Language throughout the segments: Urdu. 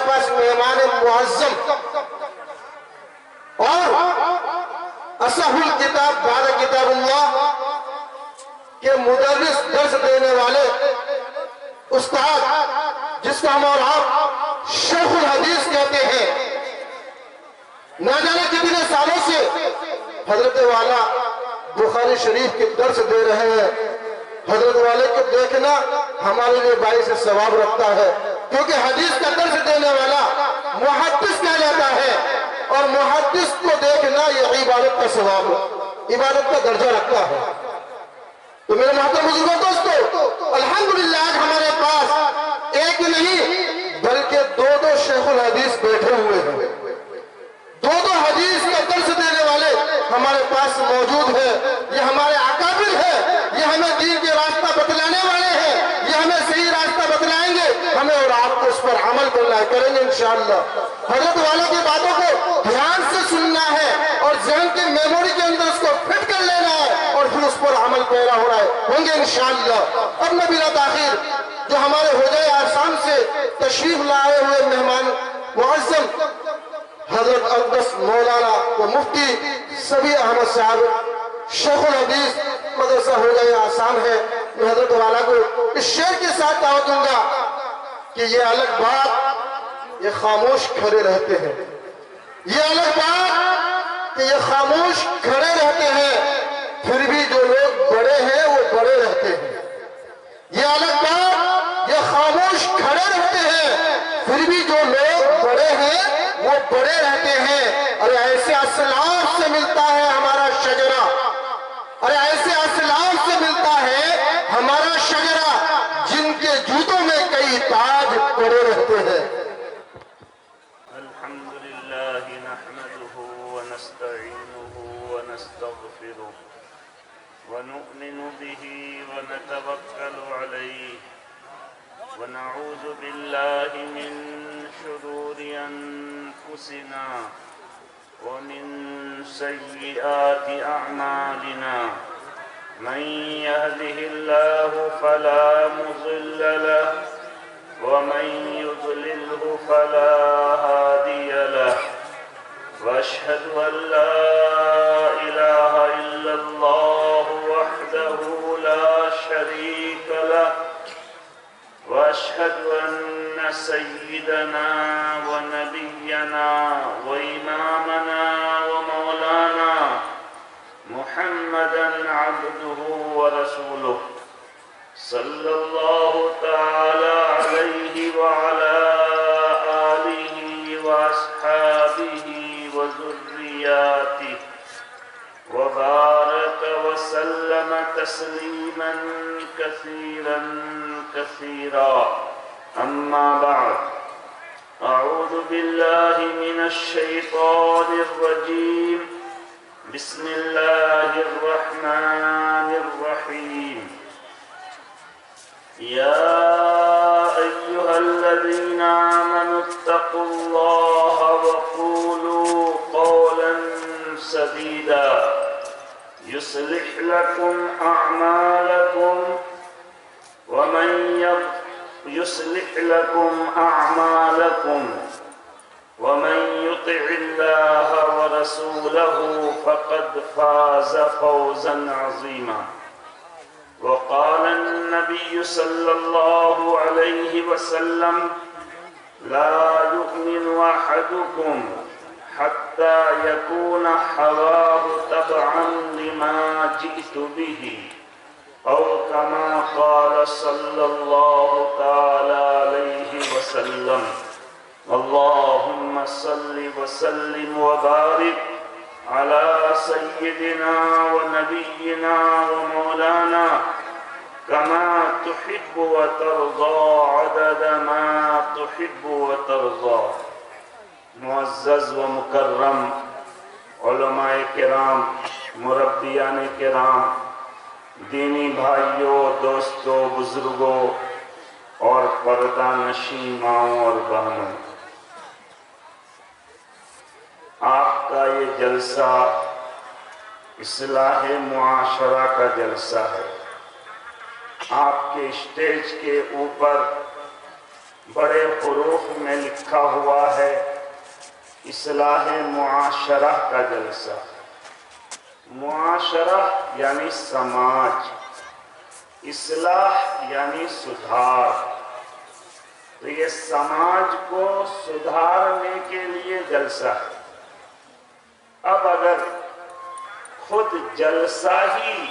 پاس مہمان معظم اور اصح الکتاب بعد کتاب اللہ کے مدرس درس دینے والے استاد جس کو ہم اور آپ شیخ الحدیث کہتے ہیں، نہ جانے کتنے سالوں سے حضرت والا بخاری شریف کے درس دے رہے ہیں۔ حضرت والے کو دیکھنا ہمارے لیے باعث ثواب رکھتا ہے، کیونکہ حدیث کا درس دینے والا محدث کہلاتا ہے، اور محدث کو دیکھنا یہ عبادت کا ثواب، عبادت کا درجہ رکھتا ہے۔ تو میرے محترم بزرگوں دوستو، الحمدللہ آج ہمارے پاس ایک نہیں بلکہ دو شیخ الحدیث بیٹھے ہوئے ہیں، دو حدیث کا درس دینے والے ہمارے پاس موجود ہیں۔ یہ ہمارے اکابر ہیں، یہ ہمیں دین کے راستہ بتلانے والے ہیں، یہ ہمیں صحیح راستہ بتلائیں گے، ہمیں اور آپ کو اس پر عمل کرنا ہے، کریں گے انشاءاللہ۔ حضرت والوں کی باتوں کو دھیان سے سننا ہے اور ذہن کی میموری کے اندر اس کو فٹ کر لینا ہے، اور پھر اس پر عمل پیرا ہو رہا ہے، ہوں گے انشاءاللہ۔ اب میں بلا تاخیر جو ہمارے حجۂ آسام سے تشریف لائے ہوئے مہمان معظم حضرت اقدس مولانا و مفتی سبی احمد صاحب شیخ الحدیث مدرسہ حجۂ آسام ہے، میں حضرت والا کو اس شعر کے ساتھ دعوت دوں گا کہ یہ الگ بات یہ خاموش کھڑے رہتے ہیں، یہ الگ بات کہ یہ خاموش کھڑے رہتے ہیں، پھر بھی جو لوگ بڑے ہیں وہ بڑے رہتے ہیں۔ یہ الگ بات یہ خاموش کھڑے رہتے ہیں، پھر بھی جو لوگ بڑے ہیں وہ بڑے رہتے ہیں۔ اور ایسے اسلاف سے ملتا ہے ہمارا شجرہ، اور ایسے اسلاف سے ملتا ہے ہمارا شجرہ، جن کے جوتوں میں کئی تاج پڑے رہتے ہیں۔ الحمدللہ نحمده ونستعینه ونستغفره ونؤمن به ونتوکل علیہ ونعوذ باللہ من شرور انفسنا ومن سیئات اعمالنا، من يهده الله فلا مضل له ومن يضلله فلا هادي له، واشهد ان لا اله الا الله وحده لا شريك له، واشهد ان سيدنا ونبينا وامامنا ومولانا محمدا عبده ورسوله صلى الله تعالى عليه وعلى آله وأصحابه وذرياته وبارك وسلم تسليما كثيرا كثيرا، أما بعد، أعوذ بالله من الشيطان الرجيم، بسم الله الرحمن الرحيم، يا أيها الذين آمنوا اتقوا الله وقولوا قولا سديدا يصلح لكم أعمالكم ومن يطع الله ورسوله فقد فاز فوزا عظيما. وقال النبي صلى الله عليه وسلم: لا يؤمن أحدكم حتى يكون هواه تبعا لما جئت به، أو كما قال صلى الله تعالى عليه وسلم. اللهم صل وسلم وبارك على سيدنا ونبينا ومولانا كما تحب وترضى عدد ما تحب وترضى. معزز و مکرم علماء کرام، مربیان کرام، دینی بھائیوں، دوستوں، بزرگوں اور پردہ نشین ماؤں اور بہنوں، آپ کا یہ جلسہ اصلاح معاشرہ کا جلسہ ہے۔ آپ کے اسٹیج کے اوپر بڑے حروف میں لکھا ہوا ہے اصلاح معاشرہ کا جلسہ۔ معاشرہ یعنی سماج، اصلاح یعنی سدھار۔ تو یہ سماج کو سدھارنے کے لیے جلسہ ہے۔ اب اگر خود جلسہ ہی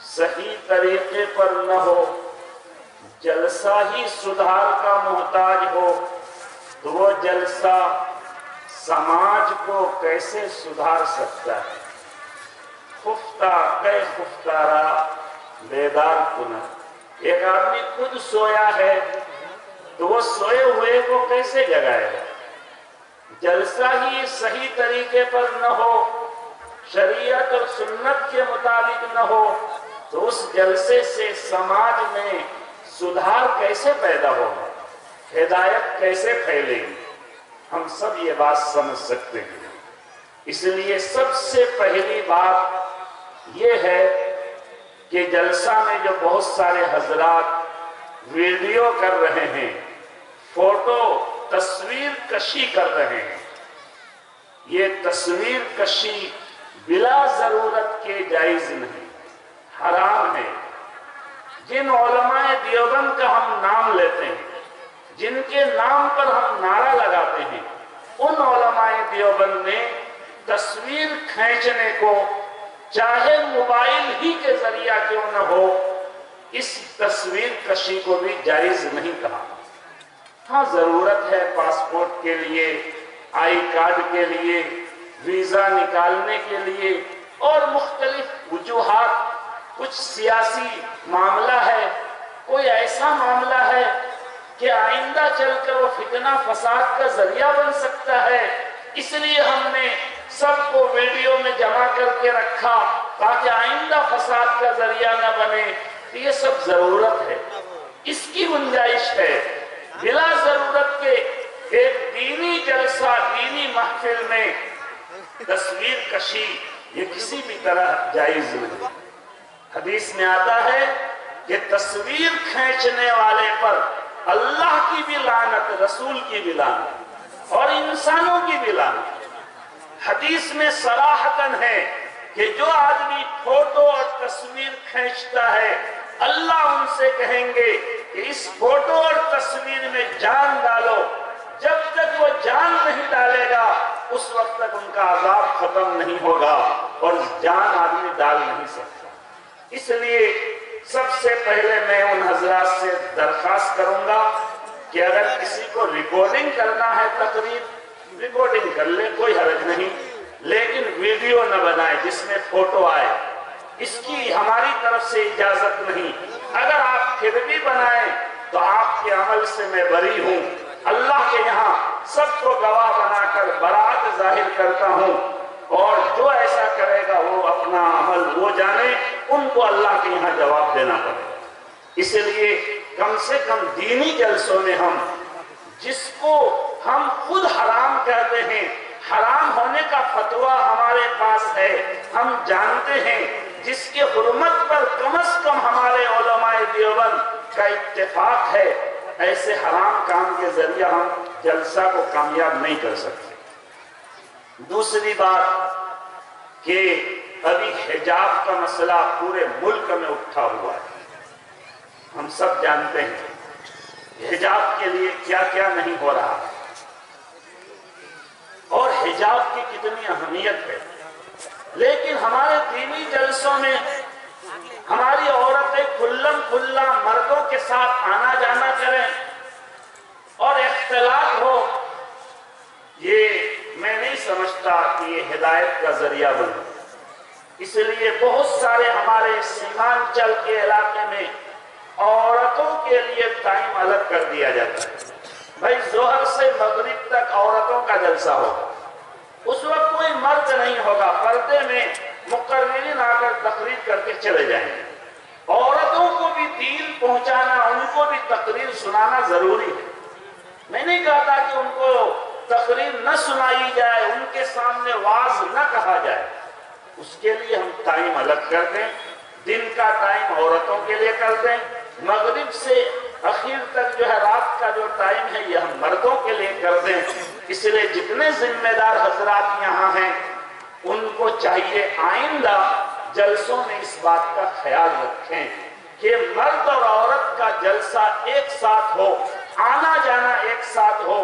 صحیح طریقے پر نہ ہو، جلسہ ہی سدھار کا محتاج ہو، تو وہ جلسہ سماج کو کیسے سدھار سکتا ہے؟ خفتہ کئے خفتہ را بیدار کنا۔ ایک آدمی خود سویا ہے تو وہ سوئے ہوئے کو کیسے جگائے گا؟ جلسہ ہی صحیح طریقے پر نہ ہو، شریعت اور سنت کے مطابق نہ ہو، تو اس جلسے سے سماج میں سدھار کیسے پیدا ہوگا؟ ہدایت کیسے پھیلے گی؟ ہم سب یہ بات سمجھ سکتے ہیں۔ اس لیے سب سے پہلی بات یہ ہے کہ جلسہ میں جو بہت سارے حضرات ویڈیو کر رہے ہیں، فوٹو تصویر کشی کر رہے ہیں، یہ تصویر کشی بلا ضرورت کے جائز نہیں، حرام ہے۔ جن علماء دیوبند کا ہم نام لیتے ہیں، جن کے نام پر ہم نعرہ لگاتے ہیں، ان علماء دیوبند نے تصویر کھینچنے کو چاہے موبائل ہی کے ذریعہ کیوں نہ ہو، اس تصویر کشی کو بھی جائز نہیں کہا۔ ہاں ضرورت ہے پاسپورٹ کے لیے، آئی کارڈ کے لیے، ویزا نکالنے کے لیے اور مختلف وجوہات، کچھ سیاسی معاملہ ہے، کوئی ایسا معاملہ ہے کہ آئندہ چل کر وہ فتنہ فساد کا ذریعہ بن سکتا ہے، اس لیے ہم نے سب کو ویڈیو میں جمع کر کے رکھا تاکہ آئندہ فساد کا ذریعہ نہ بنے۔ تو یہ سب ضرورت ہے، اس کی گنجائش ہے۔ بلا ضرورت کے ایک دینی جلسہ، دینی محفل میں تصویر کشی یہ کسی بھی طرح جائز نہیں۔ حدیث میں آتا ہے کہ تصویر کھینچنے والے پر اللہ کی بھی لعنت، رسول کی بھی لعنت اور انسانوں کی بھی لعنت۔ حدیث میں صراحتاً ہے کہ جو آدمی فوٹو اور تصویر کھینچتا ہے، اللہ ان سے کہیں گے کہ اس فوٹو اور تصویر میں جان ڈالو، جب تک وہ جان نہیں ڈالے گا اس وقت تک ان کا عذاب ختم نہیں ہوگا، اور جان آدمی ڈال نہیں سکتا۔ اس لیے سب سے پہلے میں ان حضرات سے درخواست کروں گا کہ اگر کسی کو ریکارڈنگ کرنا ہے تقریر، ریکارڈنگ کر لے، کوئی حرج نہیں، لیکن ویڈیو نہ بنائے جس میں فوٹو آئے، اس کی ہماری طرف سے اجازت نہیں۔ اگر آپ پھر بھی بنائیں تو آپ کے عمل سے میں بری ہوں، اللہ کے یہاں سب کو گواہ بنا کر برات ظاہر کرتا ہوں، اور جو ایسا کرے گا وہ اپنا عمل وہ جانے، ان کو اللہ کے یہاں جواب دینا پڑے گا۔ اس لیے کم سے کم دینی جلسوں میں ہم جس کو ہم خود حرام کہتے ہیں، حرام ہونے کا فتویٰ ہمارے پاس ہے، ہم جانتے ہیں، جس کے حرمت پر کم از کم ہمارے علماء دیوبند کا اتفاق ہے، ایسے حرام کام کے ذریعہ ہم جلسہ کو کامیاب نہیں کر سکتے۔ دوسری بات کہ ابھی حجاب کا مسئلہ پورے ملک میں اٹھا ہوا ہے، ہم سب جانتے ہیں حجاب کے لیے کیا کیا نہیں ہو رہا ہے اور حجاب کی کتنی اہمیت ہے، لیکن ہمارے دینی جلسوں میں ہماری عورتیں کھلم کھلا مردوں کے ساتھ آنا جانا کریں اور اختلاط ہو، یہ میں نہیں سمجھتا کہ یہ ہدایت کا ذریعہ بنے۔ اس لیے بہت سارے ہمارے سیمانچل کے علاقے میں عورتوں کے لیے ٹائم الگ کر دیا جاتا ہے، بھائی ظہر سے مغرب تک عورتوں کا جلسہ ہوگا، اس وقت کوئی مرد نہیں ہوگا، پردے میں مقررین آ کر تقریر کر کے چلے جائیں گے۔ عورتوں کو بھی دین پہنچانا، ان کو بھی تقریر سنانا ضروری ہے۔ میں نہیں کہتا کہ ان کو تقریر نہ سنائی جائے، ان کے سامنے واعظ نہ کہا جائے، اس کے لیے ہم ٹائم الگ کر دیں، دن کا ٹائم عورتوں کے لیے کر دیں، مغرب سے اخیر تک جو ہے رات کا جو ٹائم ہے یہ ہم مردوں کے لیے کر دیں. اس لیے جتنے ذمہ دار حضرات یہاں ہیں ان کو چاہیے آئندہ جلسوں میں اس بات کا خیال رکھیں کہ مرد اور عورت کا جلسہ ایک ساتھ ہو، آنا جانا ایک ساتھ ہو،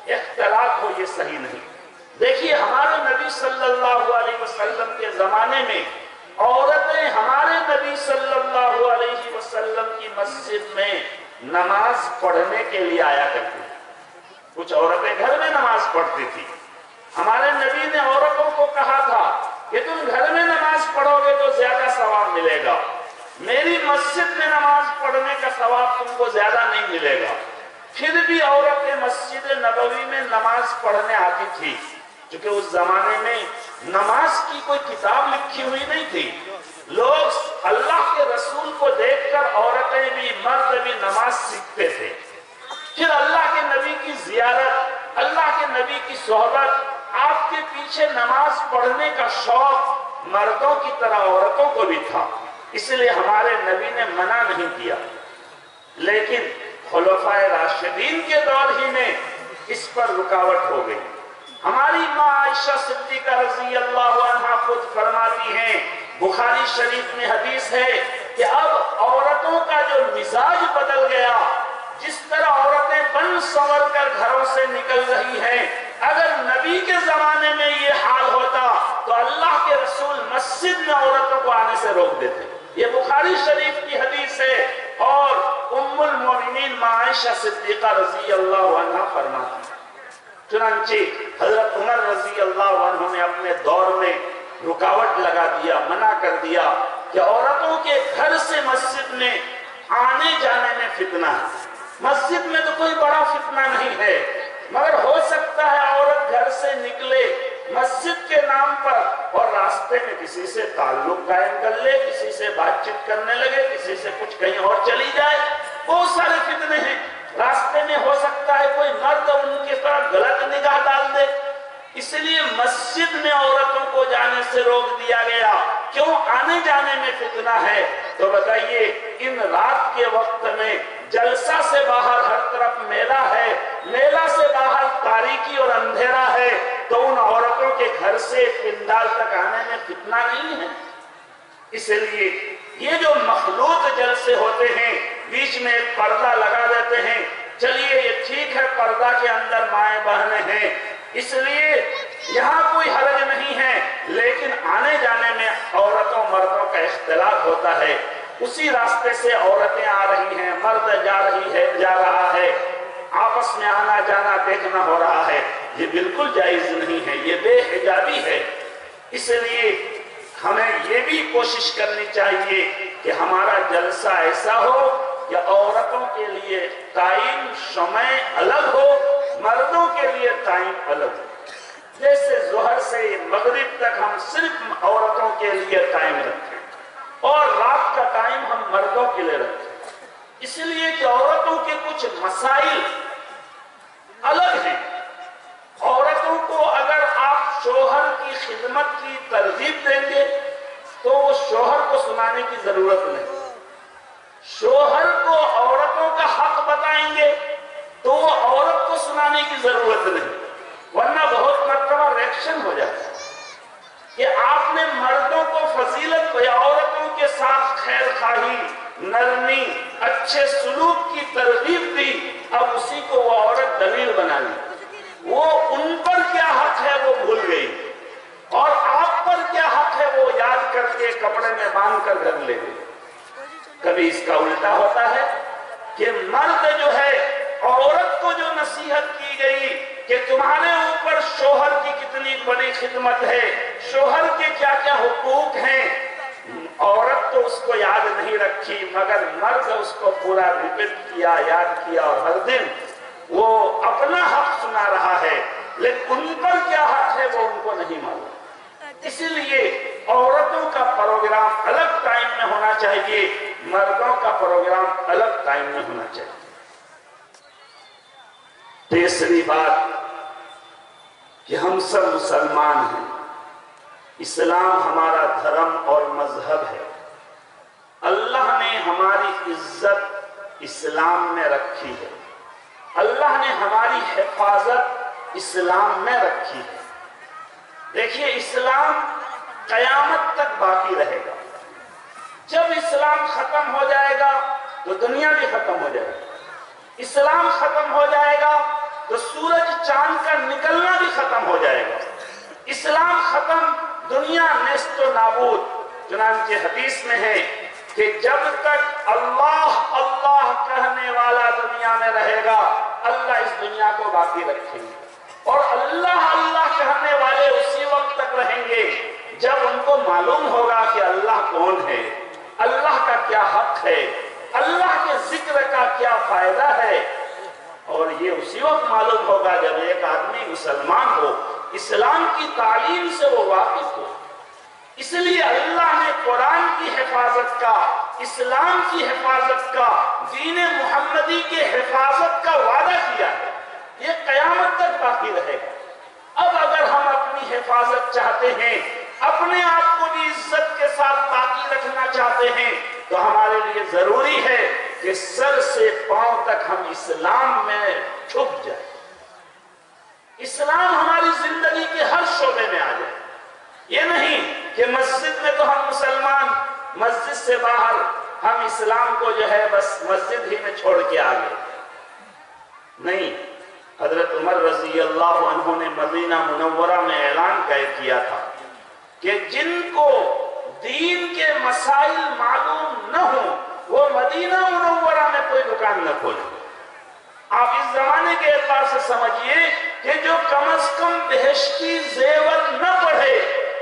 اختلاط ہو، یہ صحیح نہیں. دیکھیے ہمارے نبی صلی اللہ علیہ وسلم کے زمانے میں عورتیں ہمارے نبی صلی اللہ علیہ وسلم کی مسجد میں نماز پڑھنے کے لیے آیا کرتی تھی. کچھ عورتیں گھر میں نماز پڑھتی تھی. ہمارے نبی نے عورتوں کو کہا تھا کہ تم گھر میں نماز پڑھو گے تو زیادہ ثواب ملے گا، میری مسجد میں نماز پڑھنے کا ثواب تم کو زیادہ نہیں ملے گا. پھر بھی عورتیں مسجد نبوی میں نماز پڑھنے آتی تھی، کیونکہ اس زمانے میں نماز کی کوئی کتاب لکھی ہوئی نہیں تھی. لوگ اللہ کے رسول کو دیکھ کر عورتیں بھی مرد بھی نماز سیکھتے تھے. پھر اللہ کے نبی کی زیارت، اللہ کے نبی کی صحبت، آپ کے پیچھے نماز پڑھنے کا شوق مردوں کی طرح عورتوں کو بھی تھا. اس لیے ہمارے نبی نے منع نہیں کیا. لیکن خلفائے راشدین کے دور ہی میں اس پر رکاوٹ ہو گئی. ہماری ماں عائشہ صدیقہ رضی اللہ عنہا خود فرماتی ہیں، بخاری شریف میں حدیث ہے کہ اب عورتوں کا جو مزاج بدل گیا، جس طرح عورتیں بن سنور کر گھروں سے نکل رہی ہیں، اگر نبی کے زمانے میں یہ حال ہوتا تو اللہ کے رسول مسجد میں عورتوں کو آنے سے روک دیتے. یہ بخاری شریف کی حدیث ہے اور ام المومنین ماں عائشہ صدیقہ رضی اللہ عنہ فرماتی ہیں. چنانچہ حضرت عمر رضی اللہ عنہ نے اپنے دور میں رکاوٹ لگا دیا، منع کر دیا کہ عورتوں کے گھر سے مسجد میں آنے جانے میں فتنہ ہے. مسجد میں تو کوئی بڑا فتنہ نہیں ہے، مگر ہو سکتا ہے عورت گھر سے نکلے مسجد کے نام پر اور راستے میں کسی سے تعلق قائم کر لے، کسی سے بات چیت کرنے لگے، کسی سے کچھ کہیں اور چلی جائے. بہت سارے فتنے ہیں. راستے میں ہو سکتا ہے کوئی مرد ان کی طرف غلط نگاہ ڈال دے. اس لیے مسجد میں عورتوں کو جانے سے روک دیا گیا. کیوں؟ آنے جانے میں فتنہ ہے. تو بتائیے ان رات کے وقت میں جلسہ سے باہر ہر طرف میلہ ہے، میلہ سے باہر تاریکی اور اندھیرا ہے، تو ان عورتوں کے گھر سے پنڈال تک آنے میں فتنہ نہیں ہے. اس لیے یہ جو مخلوط جلسے ہوتے ہیں، بیچ میں ایک پردہ لگا دیتے ہیں، چلیے یہ ٹھیک ہے پردہ کے اندر مائیں بہنیں ہیں، اس لیے یہاں کوئی حرج نہیں ہے، لیکن آنے جانے میں عورتوں مردوں کا اختلاط ہوتا ہے. اسی راستے سے عورتیں آ رہی ہیں، مرد جا رہا ہے، آپس میں آنا جانا دیکھنا ہو رہا ہے. یہ بالکل جائز نہیں ہے، یہ بے حجابی ہے. اس لیے ہمیں یہ بھی کوشش کرنی چاہیے کہ ہمارا جلسہ ایسا ہو کہ عورتوں کے لیے ٹائم شمع الگ ہو، مردوں کے لیے ٹائم الگ ہو. جیسے ظہر سے مغرب تک ہم صرف عورتوں کے لیے ٹائم رکھیں اور رات کا ٹائم ہم مردوں کے لیے رکھیں. اس لیے کہ عورتوں کے کچھ مسائل الگ ہیں. عورتوں کو اگر آپ شوہر کی خدمت کی ترغیب دیں گے تو وہ شوہر کو سنانے کی ضرورت نہیں. شوہر کو عورتوں کا حق بتائیں گے تو وہ عورت کو سنانے کی ضرورت نہیں، ورنہ بہت مرتبہ ریاکشن ہو جاتا ہے کہ آپ نے مردوں کو فضیلت یا عورتوں کے ساتھ خیر خواہی، نرمی، اچھے سلوک کی ترغیب دی، اب اسی کو وہ عورت دلیل بنا لی. وہ ان پر کیا حق ہے وہ بھول گئی اور آپ پر کیا حق ہے وہ یاد کر کے کپڑے میں باندھ کر گھر لے گئی. کبھی اس کا الٹا ہوتا ہے کہ مرد جو ہے عورت کو جو نصیحت کی گئی کہ تمہارے اوپر شوہر کی کتنی بڑی خدمت ہے، شوہر کے کیا کیا حقوق ہیں، عورت تو اس کو یاد نہیں رکھی مگر مرد اس کو پورا ریپیٹ کیا، یاد کیا اور ہر دن وہ اپنا حق سنا رہا ہے، لیکن ان پر کیا حق ہے وہ ان کو نہیں معلوم. اسی لیے عورتوں کا پروگرام الگ ٹائم میں ہونا چاہیے، مردوں کا پروگرام الگ ٹائم میں ہونا چاہیے. تیسری بات کہ ہم سب مسلمان ہیں، اسلام ہمارا دھرم اور مذہب ہے. اللہ نے ہماری عزت اسلام میں رکھی ہے، اللہ نے ہماری حفاظت اسلام میں رکھی ہے۔ دیکھیے اسلام قیامت تک باقی رہے گا۔ جب اسلام ختم ہو جائے گا تو دنیا بھی ختم ہو جائے گا، اسلام ختم ہو جائے گا تو سورج چاند کا نکلنا بھی ختم ہو جائے گا، اسلام ختم دنیا نیست و نابود۔ چنانچہ حدیث میں ہے کہ جب تک اللہ اللہ کہنے والا دنیا میں رہے گا اللہ اس دنیا کو باقی رکھیں گے، اور اللہ اللہ کہنے والے اسی وقت تک رہیں گے جب ان کو معلوم ہوگا کہ اللہ کون ہے، اللہ کا کیا حق ہے، اللہ کے ذکر کا کیا فائدہ ہے۔ اور یہ اسی وقت معلوم ہوگا جب ایک آدمی مسلمان ہو، اسلام کی تعلیم سے وہ واقف ہو۔ اس لیے اللہ نے قرآن کی حفاظت کا، اسلام کی حفاظت کا، دین محمدی کے حفاظت کا وعدہ کیا ہے، یہ قیامت تک باقی رہے گا۔ اب اگر ہم اپنی حفاظت چاہتے ہیں، اپنے آپ کو بھی عزت کے ساتھ باقی رکھنا چاہتے ہیں، تو ہمارے لیے ضروری ہے کہ سر سے پاؤں تک ہم اسلام میں چھپ جائیں، اسلام ہماری زندگی کے ہر شعبے میں آ جائے۔ یہ نہیں کہ مسجد میں تو ہم مسلمان، مسجد سے باہر ہم اسلام کو جو ہے بس مسجد ہی میں چھوڑ کے آ گئے۔ نہیں، حضرت عمر رضی اللہ عنہ نے مدینہ منورہ میں اعلان کیا تھا کہ جن کو دین کے مسائل معلوم نہ ہوں وہ مدینہ منورہ میں کوئی دکان نہ کھولے۔ آپ اس زمانے کے اعتبار سے سمجھیے کہ جو کم از کم بہشتی زیور نہ پڑھے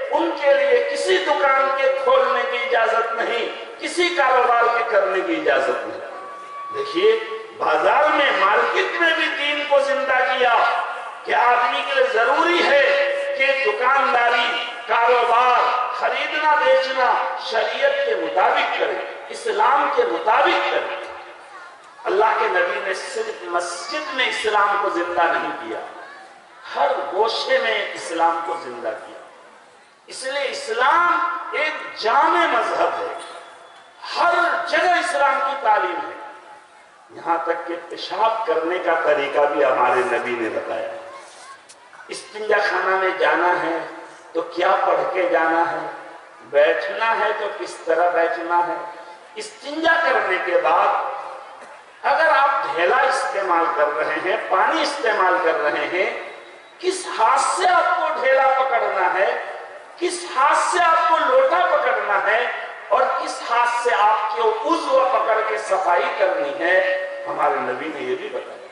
ان کے لیے کسی دکان کے کھولنے کی اجازت نہیں، کسی کاروبار کے کرنے کی اجازت نہیں۔ دیکھیے بازار میں، مارکیٹ میں بھی دین کو زندہ کیا کہ آدمی کے لیے ضروری ہے کہ دکانداری، کاروبار، خریدنا بیچنا شریعت کے مطابق کرے، اسلام کے مطابق کرے۔ اللہ کے نبی نے صرف مسجد میں اسلام کو زندہ نہیں کیا، ہر گوشے میں اسلام کو زندہ کیا۔ اس لیے اسلام ایک جامع مذہب ہے، ہر جگہ اسلام کی تعلیم ہے، یہاں تک کہ پیشاب کرنے کا طریقہ بھی ہمارے نبی نے بتایا۔ استنجا خانہ میں جانا ہے تو کیا پڑھ کے جانا ہے، بیٹھنا ہے تو کس طرح بیٹھنا ہے۔ استنجا کرنے کے بعد اگر آپ ڈھیلا استعمال کر رہے ہیں، پانی استعمال کر رہے ہیں، کس ہاتھ سے آپ کو ڈھیلا پکڑنا ہے، کس ہاتھ سے آپ کو لوٹا پکڑنا ہے، اور کس ہاتھ سے آپ کے عضو پکڑ کے صفائی کرنی ہے، ہمارے نبی نے یہ بھی بتایا۔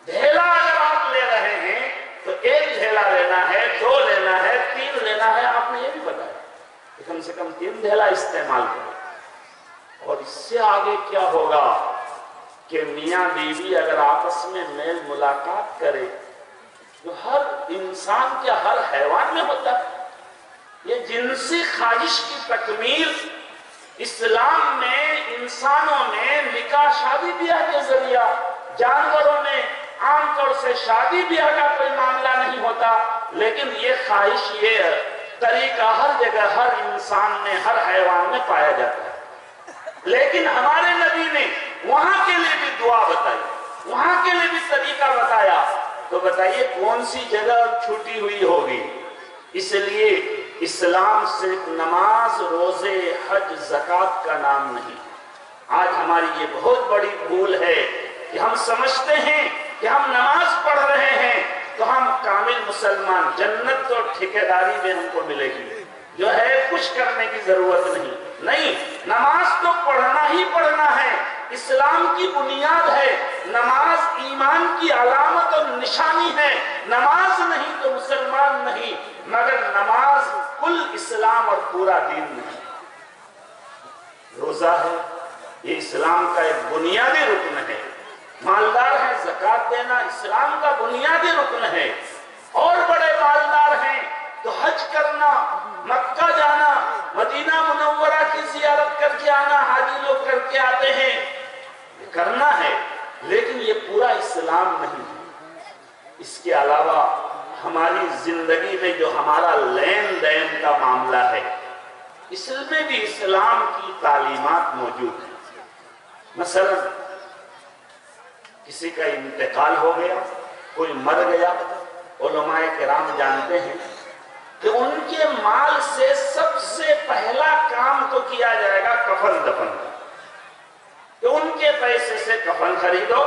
ڈھیلا اگر آپ لے رہے ہیں تو ایک ڈھیلا لینا ہے، دو لینا ہے، تین لینا ہے، آپ نے یہ بھی بتایا کہ کم سے کم 3 ڈھیلا استعمال کریں۔ اور اس سے آگے کیا ہوگا کہ میاں بیوی اگر آپس میں میل ملاقات کرے جو ہر انسان کے، ہر حیوان میں ہوتا ہے، یہ جنسی خواہش کی تکمیل اسلام میں انسانوں میں نکاح شادی بیاہ کے ذریعہ، جانوروں میں عام طور سے شادی بیاہ کا کوئی معاملہ نہیں ہوتا، لیکن یہ خواہش، یہ طریقہ ہر جگہ، ہر انسان میں، ہر حیوان میں پایا جاتا ہے۔ لیکن ہمارے نبی نے وہاں کے لیے بھی دعا بتائی، وہاں کے لیے بھی طریقہ بتایا، تو بتائیے کون سی جگہ چھوٹی ہوئی ہوگی؟ اس لیے اسلام صرف نماز، روزے، حج، زکوٰۃ کا نام نہیں۔ آج ہماری یہ بہت بڑی بھول ہے کہ ہم سمجھتے ہیں کہ ہم نماز پڑھ رہے ہیں تو ہم کامل مسلمان، جنت تو ٹھیکیداری میں ہم کو ملے گی، جو ہے کچھ کرنے کی ضرورت نہیں۔ نماز تو پڑھنا ہی پڑھنا ہے، اسلام کی بنیاد ہے، نماز ایمان کی علامت اور نشانی ہے۔ نماز نہیں تو مسلمان نہیں، مگر نماز کل اسلام اور پورا دین نہیں۔ روزہ ہے، یہ اسلام کا ایک بنیادی رکن ہے۔ مالدار ہے، زکوٰۃ دینا اسلام کا بنیادی رکن ہے۔ اور بڑے مالدار ہیں تو حج کرنا، مکہ جانا، مدینہ منورہ کی زیارت کر کے آنا، حاجی لوگ کر کے آتے ہیں، یہ کرنا ہے، لیکن یہ پورا اسلام نہیں ہے۔ اس کے علاوہ ہماری زندگی میں جو ہمارا لین دین کا معاملہ ہے، اس میں بھی اسلام کی تعلیمات موجود ہیں۔ مثلا کسی کا انتقال ہو گیا، کوئی مر گیا، علماء کرام جانتے ہیں کہ ان کے مال سے سب سے پہلا کام تو کیا جائے گا کفن دفن کا، کہ ان کے پیسے سے کفن خریدو،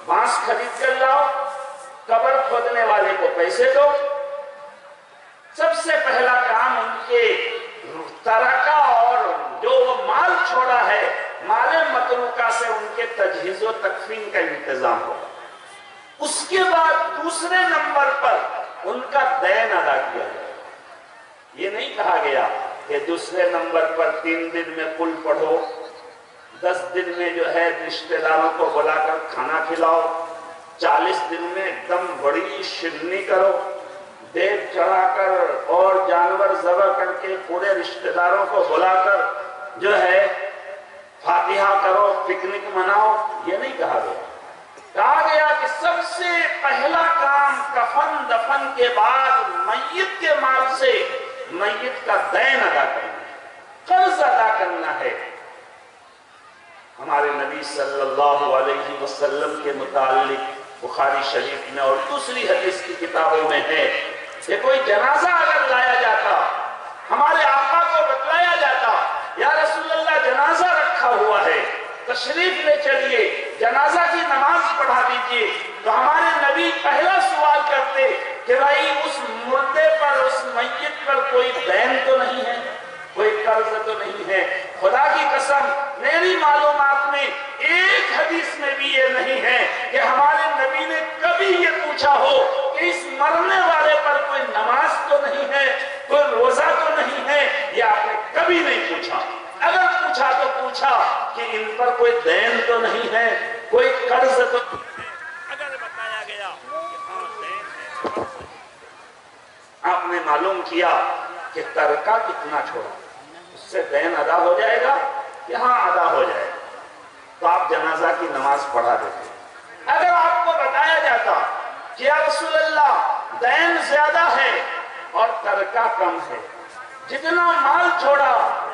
بانس خرید کر لاؤ، قبر کھودنے والے کو پیسے دو۔ سب سے پہلا کام ان کے ترکہ اور جو وہ مال چھوڑا ہے، مال متروکہ سے ان کے تجہیز و تکفین کا انتظام ہوگا۔ اس کے بعد دوسرے نمبر پر ان کا دین ادا کیا جائے گا۔ یہ نہیں کہا گیا کہ دوسرے نمبر پر 3 دن میں قل پڑھو، 10 دن میں جو ہے رشتہ داروں کو بلا کر کھانا کھلاؤ، 40 دن میں ایک دم بڑی شرنی کرو، دیگ چڑھا کر اور جانور ذبح کر کے پورے رشتہ داروں کو بلا کر جو ہے فاتحہ کرو، پکنک مناؤ۔ یہ نہیں کہا گیا۔ کہا گیا کہ سب سے پہلا کام کفن دفن کے بعد میت کے مال سے میت کا دین ادا کرنا ہے، قرض ادا کرنا ہے۔ ہمارے نبی صلی اللہ علیہ وسلم کے متعلق بخاری شریف میں اور دوسری حدیث کی کتابوں میں ہے کہ کوئی جنازہ اگر لایا جاتا، ہمارے آقا کو بتلایا جاتا یا رسول اللہ جنازہ رکھا ہوا ہے، تشریف لے چلیے، جنازہ کی نماز پڑھا دیجئے، تو ہمارے نبی پہلا سوال کرتے کہ بھائی اس مردے پر، اس میت پر کوئی دین تو نہیں ہے، کوئی قرض تو نہیں ہے؟ خدا کی قسم میری معلومات میں ایک حدیث میں بھی یہ نہیں ہے کہ ہمارے نبی نے کبھی یہ پوچھا ہو کہ اس مرنے والے پر کوئی نماز تو نہیں ہے، کوئی روزہ تو نہیں ہے۔ یہ آپ نے کبھی نہیں پوچھا۔ اگر پوچھا تو پوچھا کہ ان پر کوئی دین تو نہیں ہے، کوئی قرض تو نہیں ہے۔ اگر بتایا گیا کہ ہاں دین ہے، آپ نے معلوم کیا کہ ترکہ کتنا چھوڑا، اس سے دین ادا ہو جائے گا کہ ہاں ادا ہو جائے گا، تو آپ جنازہ کی نماز پڑھا دیتے۔ اگر آپ کو بتایا جاتا کہ یا رسول اللہ دین زیادہ ہے اور ترکہ کم ہے، جتنا مال چھوڑا،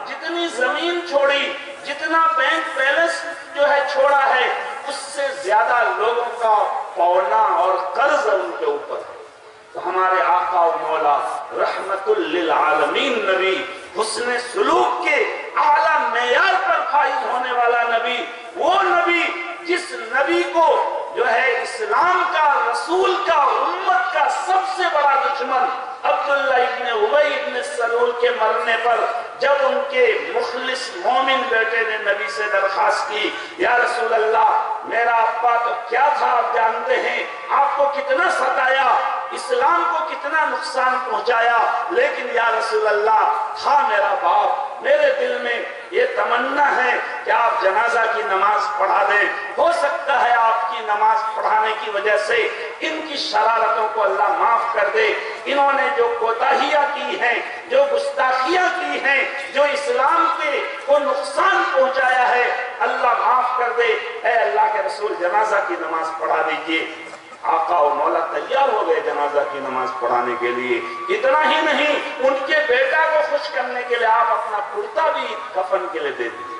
جتنی زمین چھوڑی، جتنا بینک بیلنس جو ہے چھوڑا ہے، اس سے زیادہ لوگوں کا پونا اور قرض ان کے اوپر ہے، تو ہمارے آقا و مولا رحمت للعالمین نبی، حسن سلوک کے اعلیٰ معیار پر فائز ہونے والا نبی، وہ نبی جس نبی کو جو ہے اسلام کا، رسول کا، امت کا سب سے بڑا دشمن عبداللہ ابن ابی ابن سلول کے مرنے پر جب ان کے مخلص مومن بیٹے نے نبی سے درخواست کی، یا رسول اللہ میرا ابا تو کیا تھا آپ جانتے ہیں، آپ کو کتنا ستایا، اسلام کو کتنا نقصان پہنچایا، لیکن یا رسول اللہ تھا میرا باپ، میرے دل میں یہ تمنا ہے کہ آپ جنازہ کی نماز پڑھا دیں، ہو سکتا ہے آپ کی نماز پڑھانے کی وجہ سے ان کی شرارتوں کو اللہ معاف کر دے، انہوں نے جو کوتاہیاں کی ہیں، جو گستاخیاں کی ہیں، جو اسلام کے کو نقصان پہنچایا ہے، اللہ معاف کر دے۔ اے اللہ کے رسول جنازہ کی نماز پڑھا دیجئے۔ آقا و مولا تیار ہو گئے جنازہ کی نماز پڑھانے کے لیے۔ اتنا ہی نہیں، ان کے بیٹا کو خوش کرنے کے لیے آپ اپنا کرتا بھی کفن کے لیے دے دیجئے،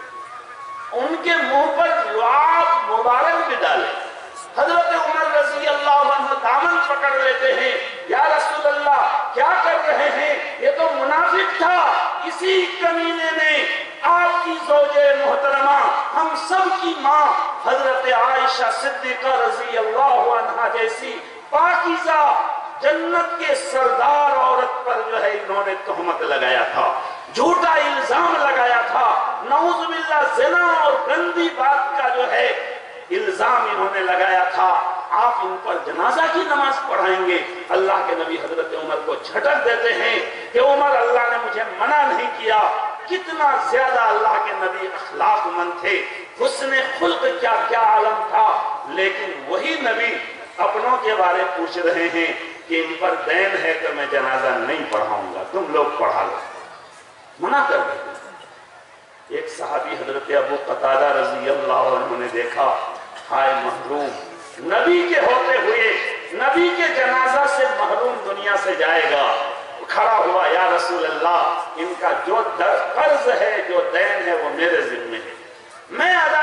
ان کے منہ پر لعاب مبارک بھی ڈالے۔ حضرت عمر رضی اللہ عنہ دامن پکڑ لیتے ہیں، یا رسول اللہ کیا کر رہے ہیں، یہ تو منافق تھا، اسی کمینے نے آپ کی زوجہ محترمہ، ہم سب کی ماں حضرت عائشہ صدیقہ رضی اللہ عنہ جیسی پاکیزہ جنت کے سردار عورت پر جو ہے انہوں نے تہمت لگایا تھا، جھوٹا الزام لگایا تھا، نعوذ باللہ زنا اور گندی بات کا جو ہے الزام انہوں نے لگایا تھا، آپ ان پر جنازہ کی نماز پڑھائیں گے؟ اللہ کے نبی حضرت عمر کو جھٹک دیتے ہیں کہ عمر اللہ نے مجھے منع نہیں کیا۔ کتنا زیادہ اللہ کے نبی اخلاق مند تھے، حسن خلق کیا کیا عالم تھا، لیکن وہی نبی اپنوں کے بارے پوچھ رہے ہیں کہ ان پر دین ہے تو میں جنازہ نہیں پڑھاؤں گا، تم لوگ پڑھا لو، منع کر دیتے ہیں۔ ایک صحابی حضرت ابو قتادہ رضی اللہ عنہ نے دیکھا، ہائے محروم، نبی کے ہوتے ہوئے نبی کے جنازہ سے محروم دنیا سے جائے گا، کھڑا ہوا، یا رسول اللہ ان کا جو قرض ہے، جو دین ہے وہ میرے ذمہ ہے، میں ادا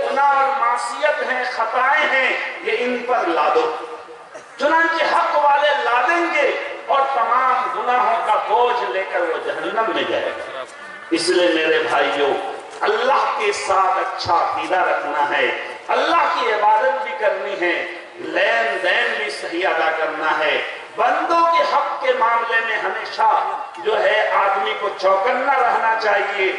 گناہ اور معصیت ہیں، خطائیں ہیں، یہ ان پر لا دو۔ چنانچہ حق والے لا دیں گے اور تمام گناہوں کا بوجھ لے کر وہ جہنم میں جائے گا۔ اس لیے میرے بھائیوں، اللہ کے ساتھ اچھا عقیدہ رکھنا ہے، اللہ کی عبادت بھی کرنی ہے، لین دین بھی صحیح ادا کرنا ہے۔ بندوں کے حق کے معاملے میں ہمیشہ جو ہے آدمی کو چوکنا رہنا چاہیے۔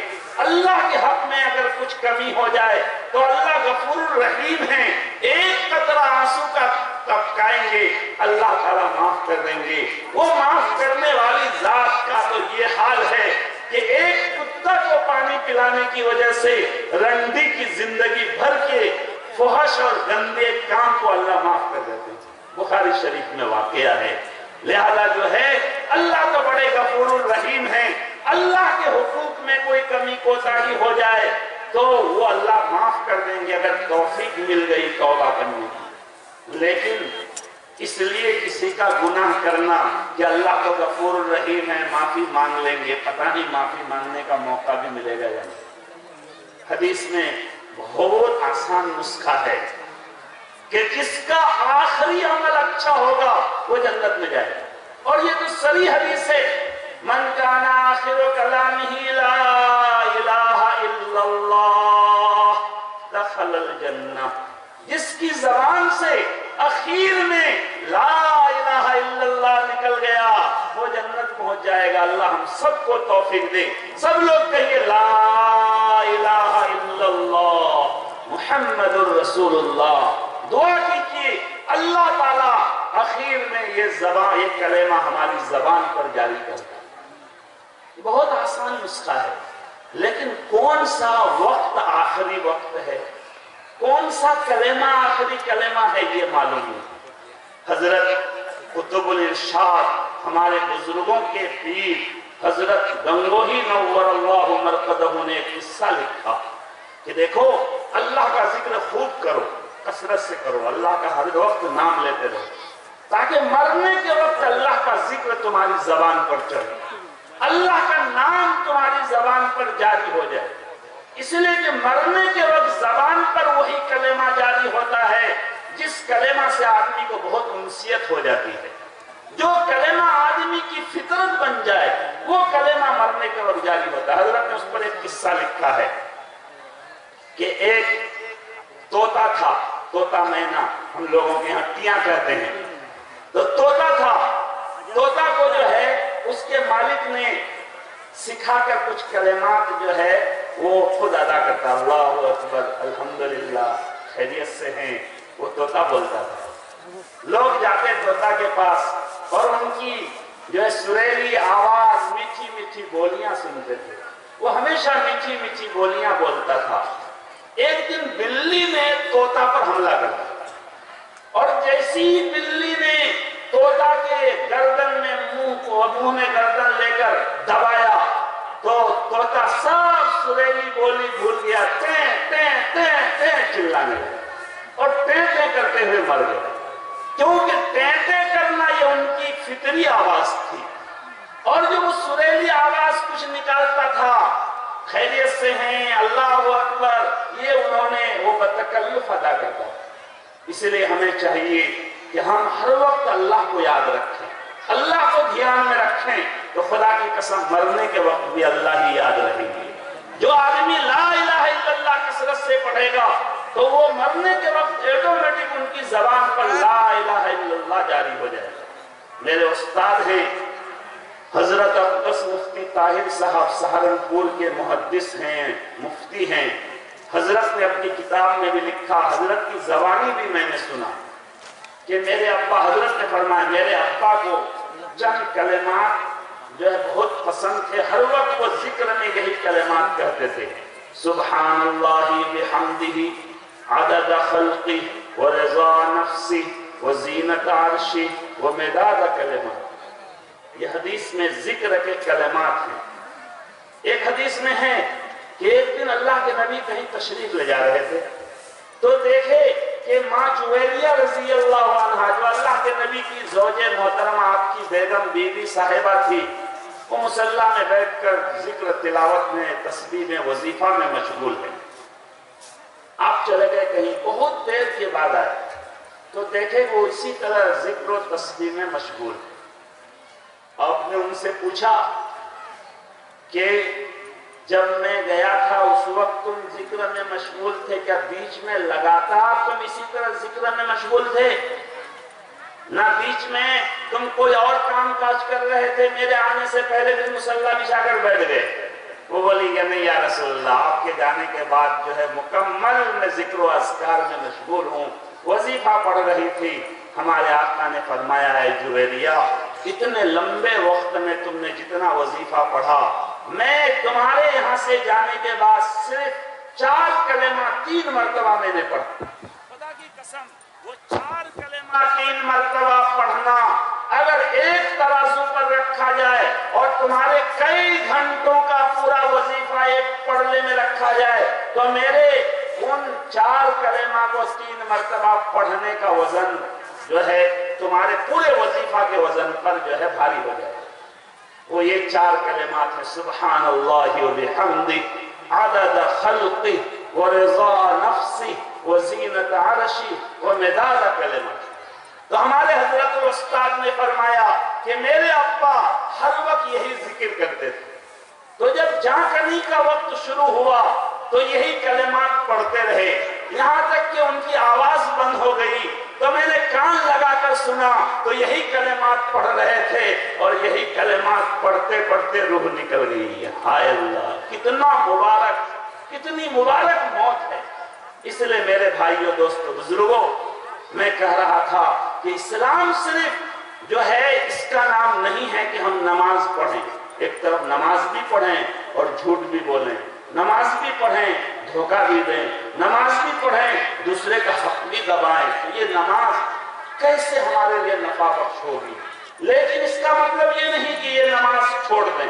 اللہ کے حق میں اگر کچھ کمی ہو جائے تو اللہ غفور الرحیم ہے، ایک قطرہ آنسو کا ٹپکائیں گے، اللہ تعالیٰ معاف کر دیں گے۔ وہ معاف کرنے والی ذات کا تو یہ حال ہے کہ ایک کتا کو پانی پلانے کی وجہ سے رنڈی کی زندگی بھر کے فحش اور گندے کام کو اللہ معاف کر دیتے ہیں۔ بخاری شریف میں واقعہ ہے۔ لہذا جو ہے اللہ تو بڑے غفور الرحیم ہیں، اللہ کے حقوق میں کوئی کمی کوتاہی ہو جائے تو وہ اللہ معاف کر دیں گے اگر توفیق مل گئی توبہ کرنے کی۔ لیکن اس لیے کسی کا گناہ کرنا کہ اللہ تو غفور الرحیم ہے، معافی مانگ لیں گے، پتہ نہیں معافی مانگنے کا موقع بھی ملے گا یا نہیں۔ حدیث میں بہت آسان نسخہ ہے کہ جس کا آخری عمل اچھا ہوگا وہ جنت میں جائے گا، اور یہ تو صریح حدیث ہے، من کان آخر کلامہ لا الہ الا اللہ دخل الجنہ، جس کی زبان سے اخیر میں لا الہ الا اللہ نکل گیا وہ جنت پہنچ جائے گا۔ اللہ ہم سب کو توفیق دے، سب لوگ کہیے لا الہ الا اللہ محمد الرسول اللہ۔ دعا کیجیے اللہ تعالیٰ اخیر میں یہ کلمہ ہماری زبان پر جاری کرتا ہے۔ بہت آسان نسخہ ہے، لیکن کون سا وقت آخری وقت ہے، کون سا کلمہ آخری کلمہ ہے یہ معلوم نہیں۔ حضرت قطب الارشاد ہمارے بزرگوں کے پیر حضرت گنگوہی نور اللہ مرقدہ نے ایک قصہ لکھا کہ دیکھو اللہ کا ذکر خوب کرو، کثرت سے کرو، اللہ کا ہر وقت نام لیتے رہو، تاکہ مرنے کے وقت اللہ کا ذکر تمہاری زبان پر چڑھے، اللہ کا نام تمہاری زبان پر جاری ہو جائے۔ اس لیے کہ مرنے کے وقت زبان پر وہی کلمہ جاری ہوتا ہے جس کلمہ سے آدمی کو بہت انسیت ہو جاتی ہے، جو کلمہ آدمی کی فطرت بن جائے وہ کلمہ مرنے کے وقت جاری ہوتا ہے۔ حضرت نے اس پر ایک قصہ لکھا ہے کہ ایک طوطا تھا، طوطا مینا ہم لوگوں کے یہاں ٹیاں کہتے ہیں، تو طوطا تھا، طوطا کو جو ہے اس کے مالک نے سکھا کر کچھ کلمات جو ہے وہ خود ادا کرتا، اللہ اکبر الحمدللہ خیریت سے ہیں، وہ طوطا بولتا تھا۔ لوگ جاتے طوطا کے پاس اور ان کی جو ہے سریلی آواز، میٹھی میٹھی بولیاں سنتے تھے، وہ ہمیشہ میٹھی میٹھی بولیاں بولتا تھا۔ ایک دن بلی نے طوطا پر حملہ کر دیا، اور جیسی بلی نے طوطا کے گردن میں منہ میں گردن لے کر دبایا تو طوطا سب سریلی بولی بھول گیا، ٹیں ٹیں ٹیں ٹیں چلانے لگا اور ٹیں ٹیں کرتے ہوئے مر گیا، کیونکہ ٹیں ٹیں کرنا یہ ان کی فطری آواز تھی، اور جو وہ سریلی آواز کچھ نکالتا تھا خیریت سے ہیں اللہ اکبر، یہ انہوں نے وہ بتکلف ادا کرتا۔ اس لیے ہمیں چاہیے کہ ہم ہر وقت اللہ کو یاد رکھیں، اللہ کو دھیان میں رکھیں، تو خدا کی قسم مرنے کے وقت بھی اللہ ہی یاد رہیں گے۔ جو آدمی لا الہ الا اللہ کثرت سے پڑھے گا تو وہ مرنے کے وقت ایٹومیٹک ان کی زبان پر لا الہ الا اللہ جاری ہو جائے گا۔ میرے استاد ہیں حضرت اقدس مفتی طاہر صاحب، سہارنپور کے محدث ہیں، مفتی ہیں۔ حضرت نے اپنی کتاب میں بھی لکھا، حضرت کی زبانی بھی میں نے سنا کہ میرے ابا، حضرت نے فرمایا میرے ابا کو چند کلمات جو ہے بہت پسند تھے، ہر وقت وہ ذکر میں یہی کلمات کہتے تھے، سبحان اللہ بحمدہ عدد خلقہ ورضا نفسہ وزینت عرشہ ومداد کلمات۔ یہ حدیث میں ذکر کے کلمات ہیں۔ ایک حدیث میں ہے کہ ایک دن اللہ کے نبی کہیں تشریف لے جا رہے تھے تو دیکھے کہ ماں جویریہ رضی اللہ عنہا، جو اللہ کے نبی کی زوج محترمہ، آپ کی بیگم بیوی صاحبہ تھی، وہ مصلی میں بیٹھ کر ذکر تلاوت میں، تسبیح میں، وظیفہ میں مشغول ہے۔ آپ چلے گئے کہیں، بہت دیر کے بعد آئے تو دیکھے وہ اسی طرح ذکر و تسبیح میں مشغول ہے۔ آپ نے ان سے پوچھا کہ جب میں گیا تھا اس وقت تم ذکر میں مشغول تھے کیا؟ بیچ میں لگاتار تم اسی طرح ذکر میں مشغول تھے؟ نہ بیچ میں تم کوئی اور کام کاج کر رہے تھے؟ میرے آنے سے پہلے بھی مصلی بچھا کر بیٹھ گئے؟ وہ بولی کہ نہیں یا رسول اللہ، آپ کے جانے کے بعد جو ہے مکمل میں ذکر و اذکار میں مشغول ہوں، وظیفہ پڑھ رہی تھی۔ ہمارے آقا نے فرمایا ہے جویریہ، اتنے لمبے وقت میں تم نے جتنا وظیفہ پڑھا، میں تمہارے یہاں سے جانے کے بعد صرف 4 کلمہ 3 مرتبہ میں نے پڑھا۔ خدا کی قسم، وہ 4 کلمہ 3 مرتبہ پڑھنا اگر ایک ترازو پر رکھا جائے اور تمہارے کئی گھنٹوں کا پورا وظیفہ ایک پڑھنے میں رکھا جائے تو میرے ان 4 کلمہ کو 3 مرتبہ پڑھنے کا وزن جو ہے تمہارے پورے وظیفہ کے وزن پر جو ہے بھاری ہو جائے۔ وہ یہ 4 کلمات ہیں، سبحان اللہ و بحمدہ عدد خلقہ ورضا نفسہ وزینت عرشہ ومداد کلماتہ۔ تو ہمارے حضرت استاد نے فرمایا کہ میرے ابا ہر وقت یہی ذکر کرتے تھے، تو جب جانکنی کا وقت شروع ہوا تو یہی کلمات پڑھتے رہے، یہاں تک کہ ان کی آواز بند ہو گئی تو میں نے کان لگا کر سنا تو یہی کلمات پڑھ رہے تھے اور یہی کلمات پڑھتے پڑھتے روح نکل گئی۔ ہائے اللہ، کتنا مبارک، کتنی مبارک موت ہے۔ اس لیے میرے بھائیوں، دوستو، بزرگوں، میں کہہ رہا تھا کہ اسلام صرف جو ہے اس کا نام نہیں ہے کہ ہم نماز پڑھیں، ایک طرف نماز بھی پڑھیں اور جھوٹ بھی بولیں، نماز بھی پڑھیں دھوکہ بھی دیں، نماز بھی پڑھیں دوسرے کا حق بھی دبائیں، تو یہ نماز کیسے ہمارے لیے نفع بخش ہوگی؟ لیکن اس کا مطلب یہ نہیں کہ یہ نماز چھوڑ دیں،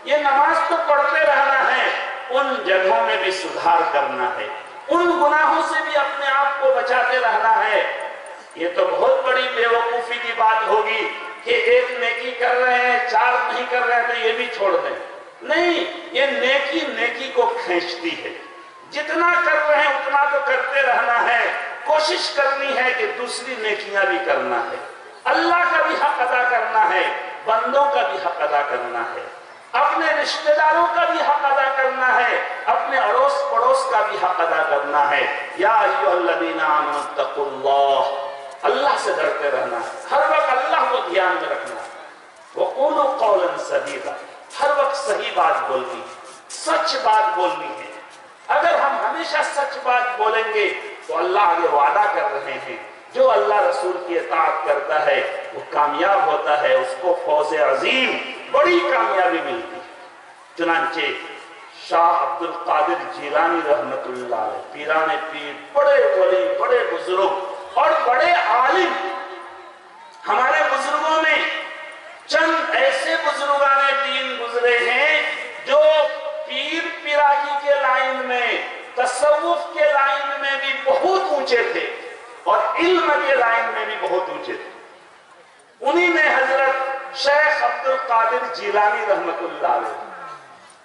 یہ نماز تو پڑھتے رہنا ہے، ان جگہوں میں بھی سدھار کرنا ہے، ان گناہوں سے بھی اپنے آپ کو بچاتے رہنا ہے۔ یہ تو بہت بڑی بے وقوفی کی بات ہوگی کہ ایک نیکی کر رہے ہیں 4 نہیں کر رہے ہیں تو یہ بھی چھوڑ دیں، نہیں، یہ نیکی نیکی کو کھینچتی ہے، جتنا کر رہے ہیں اتنا تو کرتے رہنا ہے، کوشش کرنی ہے کہ دوسری نیکیاں بھی کرنا ہے، اللہ کا بھی حق ادا کرنا ہے، بندوں کا بھی حق ادا کرنا ہے، اپنے رشتہ داروں کا بھی حق ادا کرنا ہے، اپنے اڑوس پڑوس کا بھی حق ادا کرنا ہے۔ یا ایھا الذین آمنوا اتقوا اللہ، اللہ سے ڈرتے رہنا ہے، ہر وقت اللہ کو دھیان میں رکھنا ہے۔ وقولوا قولا سدیدا، ہر وقت صحیح بات بولنی، سچ بات بولنی ہے۔ اگر ہم ہمیشہ سچ بات بولیں گے تو اللہ آگے وعدہ کر رہے ہیں، جو اللہ رسول کی اطاعت کرتا ہے وہ کامیاب ہوتا ہے، اس کو فوز عظیم، بڑی کامیابی ملتی ہے۔ چنانچہ شاہ عبد القادر جیلانی رحمت اللہ علیہ، پیران پیر، بڑے ولی، بڑے بزرگ اور بڑے عالم، ہمارے بزرگوں میں چند ایسے بزرگان دین گزرے ہیں جو پیر پیراگی کے لائن میں، تصوف کے لائن میں بھی بہت اونچے تھے اور علم کے لائن میں بھی بہت اونچے تھے۔ انہی میں حضرت شیخ عبد القادر جیلانی رحمت اللہ علیہ،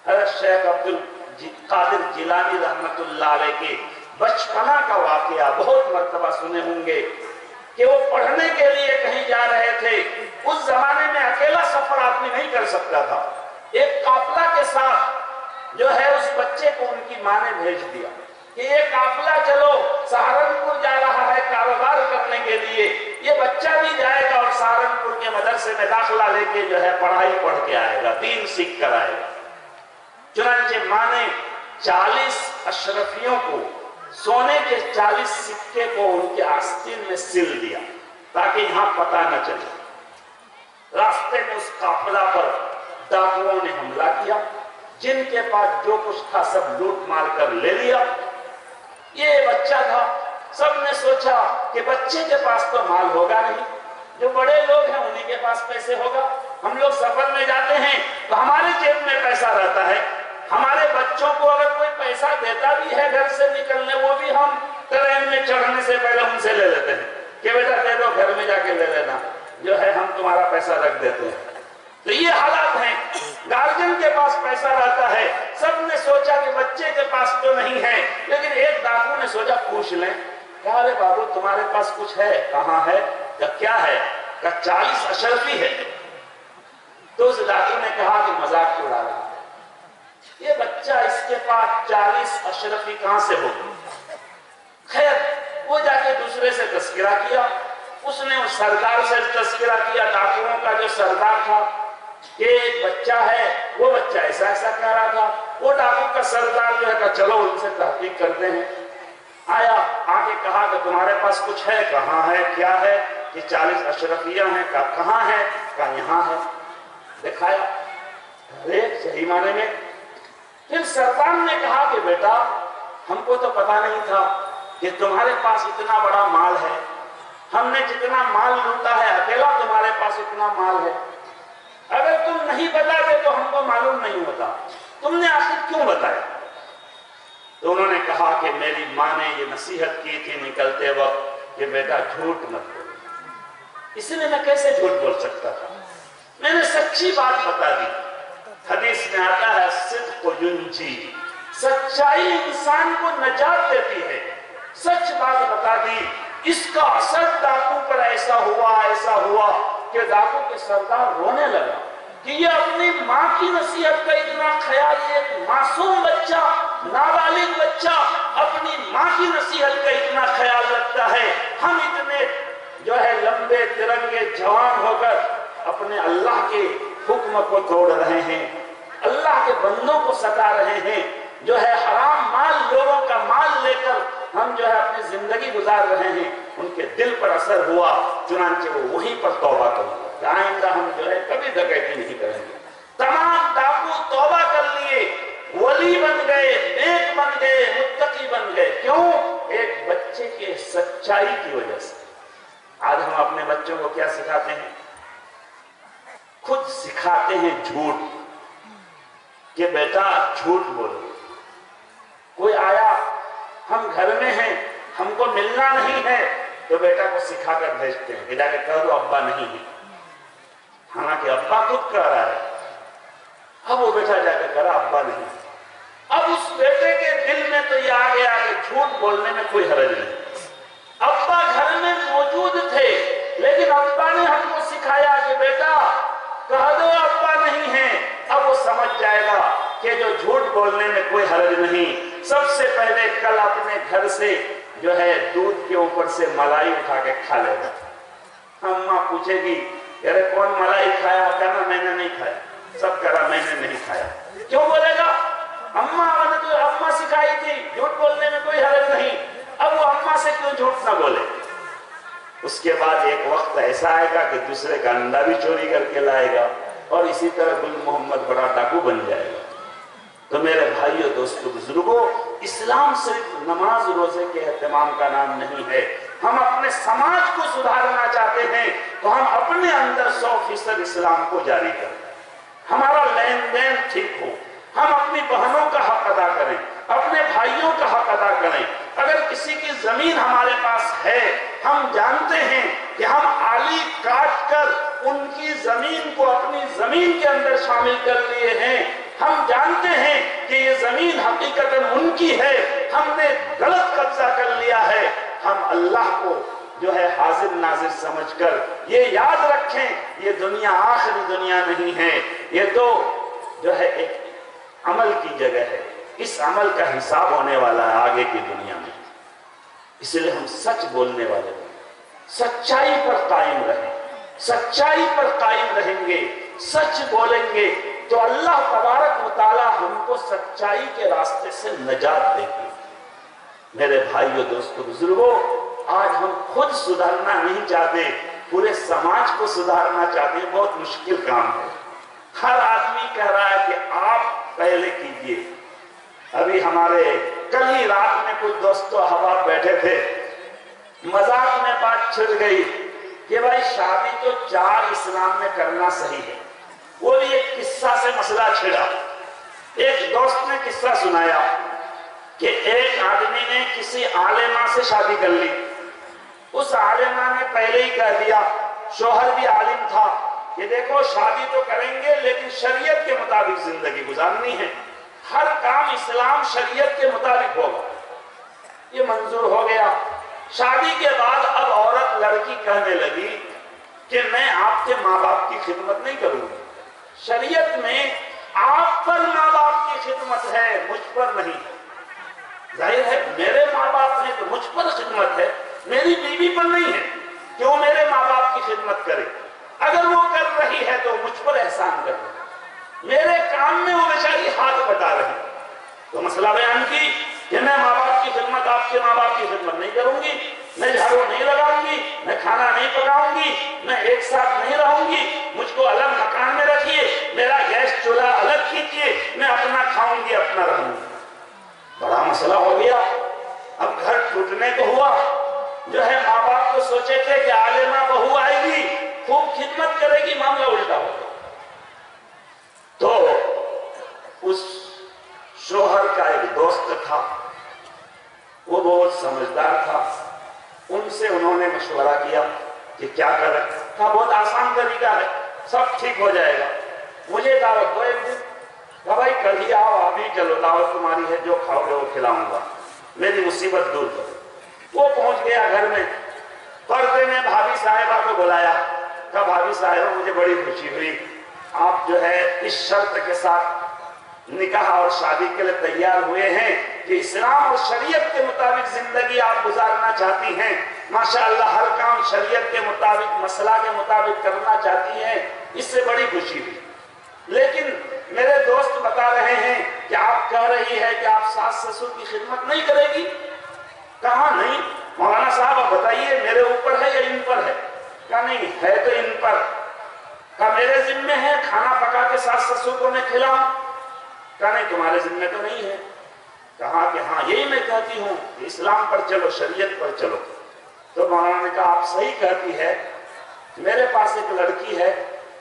حضرت شیخ عبد القادر جیلانی رحمت اللہ علیہ کے بچپنا کا واقعہ بہت مرتبہ سنے ہوں گے کہ وہ پڑھنے کے لیے کہیں جا رہے تھے۔ اس زمانے میں اکیلا سفر آدمی نہیں کر سکتا تھا، ایک قافلہ کے ساتھ جو ہے اس بچے کو ان کی ماں نے بھیج دیا کہ یہ قافلہ چلو سہارنپور جا رہا ہے کاروبار کرنے کے لیے، یہ بچہ بھی جائے گا اور سہارنپور کے مدرسے میں داخلہ لے کے جو ہے پڑھائی پڑھ کے آئے گا، دین سیکھ کر آئے گا۔ چنانچہ ماں نے 40 اشرفیوں کو سونے کے 40 سکے کو ان کے آستین میں سل دیا تاکہ یہاں پتہ نہ چلے۔ راستے میں اس قافلہ پر ڈاکوؤں نے حملہ کیا، جن کے پاس جو کچھ تھا سب لوٹ مار کر لے لیا۔ یہ بچہ تھا، سب نے سوچا کہ بچے کے پاس تو مال ہوگا نہیں، جو بڑے لوگ ہیں انہی کے پاس پیسے ہوگا، ہم لوگ سفر میں جاتے ہیں تو ہمارے جیب میں پیسہ رہتا ہے، ہمارے بچوں کو اگر کوئی پیسہ دیتا بھی ہے گھر سے نکلنے، وہ بھی ہم ٹرین میں چڑھنے سے پہلے ان سے لے لیتے ہیں کہ بیٹا دے دو، گھر میں جا کے لے لینا، جو ہے ہم تمہارا پیسہ رکھ دیتے ہیں۔ تو یہ حالات ہیں، گارجن کے پاس پیسہ رہتا ہے، سب نے سوچا کہ بچے کے پاس تو نہیں ہے، لیکن ایک ڈاکو نے سوچا پوچھ لیں۔ کہا ارے بابو تمہارے پاس کچھ ہے؟ کہاں ہے؟ کیا ہے؟ کہا 40 اشرفی ہے۔ تو اس ڈاکو نے کہا کہ مذاق کیوں اڑا رہا ہے، یہ بچہ اس کے پاس 40 اشرفی کہاں سے ہوگی؟ خیر وہ جا کے دوسرے سے تذکرہ کیا، اس نے اس سردار سے تذکرہ کیا، ڈاکوؤں کا جو سردار تھا، کہ ایک بچہ ہے، وہ بچہ ایسا ایسا کہہ رہا تھا۔ وہ ڈاکو کا سردار جو ہے کہا چلو ان سے تحقیق کرتے ہیں۔ آیا، آگے کہا کہ تمہارے پاس کچھ ہے؟ کہاں ہے؟ کیا ہے؟ کہ 40 اشرفیاں ہیں۔ کہا کہاں ہے؟ کہا یہاں ہے۔ دکھایا، ارے صحیح معنی میں۔ پھر سردار نے کہا کہ بیٹا ہم کو تو پتا نہیں تھا کہ تمہارے پاس اتنا بڑا مال ہے، ہم نے جتنا مال لوٹا ہے اکیلا تمہارے پاس اتنا مال ہے، اگر تم نہیں بتاتے تو ہم کو معلوم نہیں ہوتا، تم نے آخر کیوں بتایا؟ تو انہوں نے کہا کہ میری ماں نے یہ نصیحت کی تھی نکلتے وقت کہ بیٹا جھوٹ مت بولو۔ اس لیے میں کیسے جھوٹ بول سکتا تھا؟ میں نے سچی بات بتا دی۔ حدیث میں آتا ہے صدق ینجی، سچائی انسان کو نجات دیتی ہے۔ سچ بات بتا دی، اس کا اثر ڈاکو پر ایسا ہوا کہ ڈاکو کے سردار رونے لگا کہ یہ اپنی ماں کی نصیحت کا اتنا خیال، ایک معصوم بچہ، نابالغ بچہ اپنی ماں کی نصیحت کا اتنا خیال رکھتا ہے، ہم اتنے جو ہے لمبے ترنگے جوان ہو کر اپنے اللہ کے حکم کو توڑ رہے ہیں، اللہ کے بندوں کو ستا رہے ہیں، جو ہے حرام مال، لوگوں کا مال لے کر ہم جو ہے اپنی زندگی گزار رہے ہیں۔ ان کے دل پر اثر ہوا، چنانچہ وہ وہیں پر توبہ کریں کہ آئندہ ہم جو ہے کبھی ڈکیتی نہیں کریں گے۔ تمام ڈاکو توبہ کر لیے، ولی بن گئے، نیک بن گئے، متقی بن گئے۔ کیوں؟ ایک بچے کے سچائی کی وجہ سے۔ آج ہم اپنے بچوں کو کیا سکھاتے ہیں؟ خود سکھاتے ہیں جھوٹ، کہ بیٹا جھوٹ بولو۔ کوئی آیا، ہم گھر میں ہیں، ہم کو ملنا نہیں ہے، تو بیٹا کو سکھا کر بھیجتے ہیں کہ جا کے کہہ دو ابا نہیں ہے، حالانکہ ابا خود کہہ رہا ہے۔ اب وہ بیٹا جا کے کہہ رہا ابا نہیں۔ اب اس بیٹے کے دل میں تو یہ آ گیا کہ جھوٹ بولنے میں کوئی حرج نہیں، ابا گھر میں موجود تھے، لیکن ابا نے ہم کو سکھایا کہ بیٹا کہہ دو ابا نہیں ہے۔ اب وہ سمجھ جائے گا کہ جو جھوٹ بولنے میں کوئی حرج نہیں۔ سب سے پہلے کل اپنے گھر سے جو ہے دودھ کے اوپر سے ملائی اٹھا کے کھا لے گا۔ اماں پوچھے گی یار کون ملائی کھایا؟ کہنا میں نے نہیں کھایا، سب کہا میں نے نہیں کھایا۔ کیوں بولے گا؟ اماں نے تو اماں سکھائی تھی جھوٹ بولنے میں کوئی حرج نہیں، اب وہ اماں سے کیوں جھوٹ نہ بولے؟ اس کے بعد ایک وقت ایسا آئے گا کہ دوسرے کا انڈا بھی چوری کر کے لائے گا، اور اسی طرح گل محمد بڑا ڈاکو بن جائے گا۔ تو میرے بھائیو دوستو بزرگوں، اسلام صرف نماز روزے کے اہتمام کا نام نہیں ہے۔ ہم اپنے سماج کو سدھارنا چاہتے ہیں تو ہم اپنے اندر 100% اسلام کو جاری کریں، ہمارا لین دین ٹھیک ہو، ہم اپنی بہنوں کا حق ادا کریں، اپنے بھائیوں کا حق ادا کریں۔ اگر کسی کی زمین ہمارے پاس ہے، ہم جانتے ہیں کہ ہم آلی کاٹ کر ان کی زمین کو اپنی زمین کے اندر شامل کر لیے ہیں، ہم جانتے ہیں کہ یہ زمین حقیقتاً ان کی ہے، ہم نے غلط قبضہ کر لیا ہے، ہم اللہ کو جو ہے حاضر ناظر سمجھ کر یہ یاد رکھیں یہ دنیا آخری دنیا نہیں ہے، یہ تو جو ہے ایک عمل کی جگہ ہے، اس عمل کا حساب ہونے والا ہے آگے کی دنیا میں۔ اس لیے ہم سچ بولنے والے ہیں، سچائی پر قائم رہیں، سچائی پر قائم رہیں گے، سچ بولیں گے تو اللہ تبارک و تعالی ہم کو سچائی کے راستے سے نجات دے گی۔ میرے بھائیو دوستو بزرگوں، آج ہم خود سدھرنا نہیں چاہتے، پورے سماج کو سدھارنا چاہتے ہیں، بہت مشکل کام ہے۔ ہر آدمی کہہ رہا ہے کہ آپ پہلے کیجئے۔ ابھی ہمارے کل ہی رات میں کچھ دوست و احباب بیٹھے تھے، مذاق میں بات چھڑ گئی کہ بھائی شادی تو 4 اسلام میں کرنا صحیح ہے، وہ بھی ایک قصہ سے مسئلہ چھڑا۔ ایک دوست نے قصہ سنایا کہ ایک آدمی نے کسی عالمہ سے شادی کر لی، اس عالمہ نے پہلے ہی کہہ دیا، شوہر بھی عالم تھا کہ دیکھو شادی تو کریں گے لیکن شریعت کے مطابق زندگی گزارنی ہے، ہر کام اسلام شریعت کے مطابق ہوگا، یہ منظور ہو گیا۔ شادی کے بعد اب عورت لڑکی کہنے لگی کہ میں آپ کے ماں باپ کی خدمت نہیں کروں گی۔ شریعت میں آپ پر ماں باپ کی خدمت ہے، مجھ پر نہیں ہے۔ ظاہر ہے میرے ماں باپ ہیں تو مجھ پر خدمت ہے، میری بیوی پر نہیں ہے کہ وہ میرے ماں باپ کی خدمت کرے۔ اگر وہ کر رہی ہے تو مجھ پر احسان کر رہی ہے، میرے کام میں وہ بیچاری ہاتھ بٹا رہی ہے۔ تو مسئلہ بیان کی کہ میں ماں باپ کی خدمت، آپ کے ماں باپ کی خدمت نہیں کروں گی، میں جھاڑو نہیں لگاؤں گی، میں کھانا نہیں پکاؤں گی، میں ایک ساتھ نہیں رہوں گی، مجھ کو الگ مکان میں رکھیے، میرا گیس چولہا الگ کھینچیے، میں اپنا کھاؤں گی اپنا رہوں گی۔ بڑا مسئلہ ہو گیا۔ اب گھر ٹوٹنے کو ہوا۔ جو ہے ماں باپ تو سوچے تھے کہ عالمہ بہو آئے گی، خوب خدمت کرے گی، معاملہ الٹا ہو گیا۔ تو اس شوہر کا ایک دوست تھا، وہ بہت سمجھدار تھا، ان سے انہوں نے مشورہ کیا کہ کیا کریں۔ کہا بہت آسان طریقہ ہے، سب ٹھیک ہو جائے گا، مجھے دعوت دو ایک دن۔ کہا بھائی کل ہی آؤ، ابھی چلو، دعوت تمہاری ہے، جو کھاؤ گے وہ کھلاؤں گا، میری مصیبت دور کرو۔ وہ پہنچ گیا گھر میں، پردے میں بھابھی صاحبہ کو بلایا۔ کہا بھابھی صاحبہ مجھے بڑی خوشی ہوئی، آپ جو ہے اس شرط کے ساتھ نکاح اور شادی کے لیے تیار ہوئے ہیں کہ اسلام اور شریعت کے مطابق زندگی آپ گزارنا چاہتی ہیں، ماشاءاللہ ہر کام شریعت کے مطابق، مسئلہ کے مطابق کرنا چاہتی ہیں، اس سے بڑی خوشی ہوئی۔ لیکن میرے دوست بتا رہے ہیں کہ آپ کہہ رہی ہے کہ آپ ساس سسر کی خدمت نہیں کرے گی۔ کہا نہیں مولانا صاحب آپ بتائیے میرے اوپر ہے یا ان پر ہے؟ کہا نہیں ہے تو ان پر۔ کہا میرے ذمہ ہے کھانا پکا کے ساس سسر کو میں کھلاؤں؟ کہا نہیں تمہارے ذمہ تو نہیں ہے۔ کہا کہ ہاں یہی میں کہتی ہوں کہ اسلام پر چلو، شریعت پر چلو۔ تو مولانا نے کہا آپ صحیح کہتی ہے، میرے پاس ایک لڑکی ہے،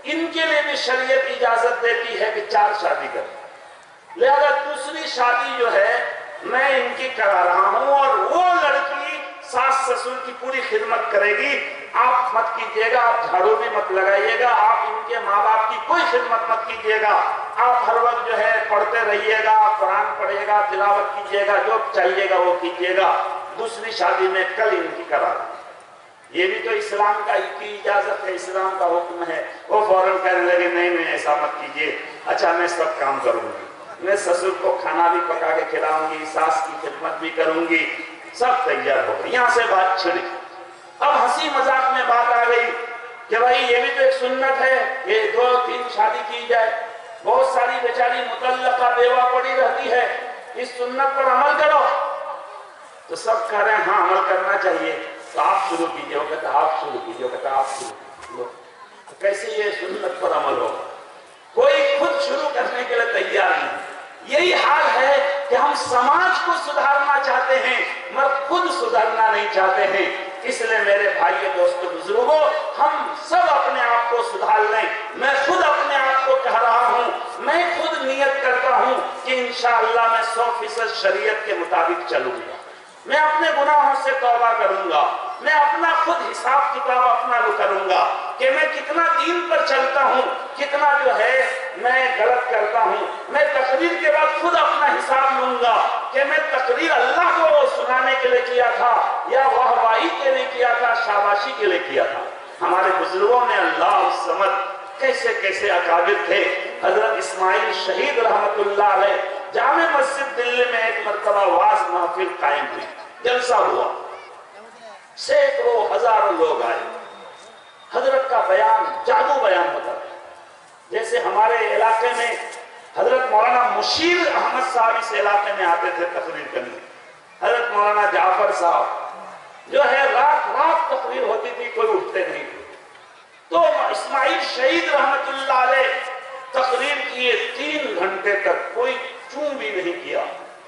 ان کے لیے بھی شریعت اجازت دیتی ہے کہ 4 شادی کریں، لہذا دوسری شادی جو ہے میں ان کی کرا رہا ہوں، اور وہ لڑکی ساس سسر کی پوری خدمت کرے گی۔ آپ مت کیجیے گا، آپ جھاڑو بھی مت لگائیے گا، آپ ان کے ماں باپ کی کوئی خدمت مت کیجیے گا، آپ ہر وقت جو ہے پڑھتے رہیے گا، قرآن پڑھیے گا، تلاوت کیجیے گا، جو چاہیے گا وہ کیجیے گا، دوسری شادی میں کل ان کی کرا رہا ہوں۔ یہ بھی تو اسلام کا کی اجازت ہے، اسلام کا حکم ہے۔ وہ فوراً کہنے لگے نہیں نہیں ایسا مت کیجیے، اچھا میں سب کام کروں گی، میں سسر کو کھانا بھی پکا کے کھلاؤں گی، ساس کی خدمت بھی کروں گی، سب تیار ہو گئی۔ یہاں سے بات چھڑی۔ اب ہنسی مذاق میں بات آ گئی کہ بھائی یہ بھی تو ایک سنت ہے کہ 2-3 شادی کی جائے، بہت ساری بیچاری مطلقہ بیوہ پڑی رہتی ہے، اس سنت پر عمل کرو۔ تو سب کہہ رہے ہیں ہاں عمل کرنا چاہیے، تو آپ شروع کیجئے۔ وہ کہتا آپ شروع کیجئے، وہ کہتا آپ شروع کیجئے۔ تو کیسے یہ سنت پر عمل ہوگا؟ کوئی خود شروع کرنے کے لیے تیار نہیں۔ یہی حال ہے کہ ہم سماج کو سدھارنا چاہتے ہیں مگر خود سدھرنا نہیں چاہتے ہیں۔ اس لیے میرے بھائی دوستو بزرگوں، ہم سب اپنے آپ کو سدھار لیں۔ میں خود اپنے آپ کو کہہ رہا ہوں، میں خود نیت کرتا ہوں کہ انشاءاللہ میں 100% شریعت کے مطابق چلوں گا، میں اپنے گناہوں سے توبہ کروں گا، میں اپنا خود حساب کتاب اپنا کروں گا کہ میں کتنا دین پر چلتا ہوں، کتنا جو ہے میں غلط کرتا ہوں۔ میں تقریر کے بعد خود اپنا حساب لوں گا کہ میں تقریر اللہ کو سنانے کے لیے کیا تھا یا واہواہی کے لیے کیا تھا، شاباشی کے لیے کیا تھا۔ ہمارے بزرگوں نے اللہ الصمد کیسے کیسے اکابر تھے۔ حضرت اسماعیل شہید رحمت اللہ علیہ جامع مسجد دلی میں ایک مرتبہ واعظ محفل قائم ہوئی، جلسہ ہوا، سینکڑوں ہزاروں لوگ آئے۔ حضرت کا بیان جادو بیان ہوتا ہے۔ جیسے ہمارے علاقے میں حضرت مولانا مشیر احمد صاحب اس علاقے میں آتے تھے تقریر کرنے، حضرت مولانا جعفر صاحب جو ہے رات رات تقریر ہوتی تھی، کوئی اٹھتے نہیں تھے۔ تو اسماعیل شہید رحمت اللہ علیہ تقریر کیے 3 گھنٹے تک، کوئی چوں بھی نہیں کیا۔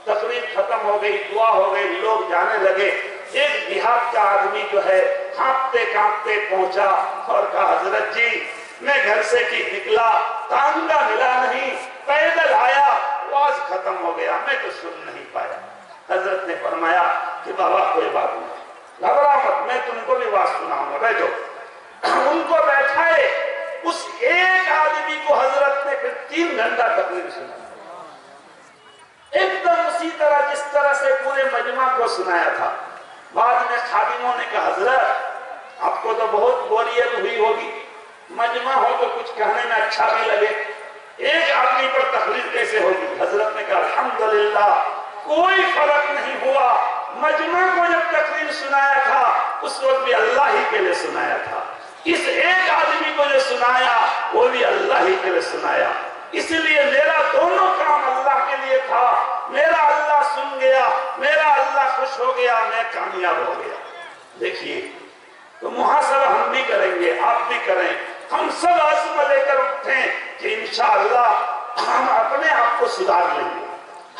تقریر ختم ہو گئی، دعا ہو گئی، لوگ جانے لگے۔ ایک دیہات کا آدمی جو ہے کانپتے کانپتے پہنچا اور کہا حضرت جی میں گھر سے کی نکلا، تانگا ملا نہیں، پیدل آیا، واز ختم ہو گیا، میں تو سن نہیں پایا۔ حضرت نے فرمایا کہ بابا کوئی بات نہیں، گھبرا مت، میں تم کو بھی واز سناؤں گا، بیٹھو۔ ان کو بیٹھائے، اس ایک آدمی کو حضرت نے پھر 3 گھنٹہ تقریر سنا۔ ایک دم اسی طرح جس طرح سے پورے مجمع کو سنایا تھا۔ بعد میں خادموں نے کہا حضرت آپ کو تو بہت بوریت ہوئی ہوگی، مجمع ہو تو کچھ کہنے میں اچھا بھی لگے، ایک آدمی پر تقریر کیسے ہوگی؟ حضرت نے کہا الحمدللہ کوئی فرق نہیں ہوا، مجمع کو جب تقریر سنایا تھا اس وقت بھی اللہ ہی کے لیے سنایا تھا، اس ایک آدمی کو جو سنایا وہ بھی اللہ ہی کے لیے سنایا، اس لیے میرا دونوں کام اللہ کے لیے تھا، میرا اللہ سن گیا، میرا اللہ خوش ہو گیا، میں کامیاب ہو گیا۔ دیکھیے تو محاسبہ ہم بھی کریں گے، آپ بھی کریں، ہم سب عزم لے کر اٹھیں کہ انشاءاللہ ہم اپنے آپ کو سدھار لیں گے،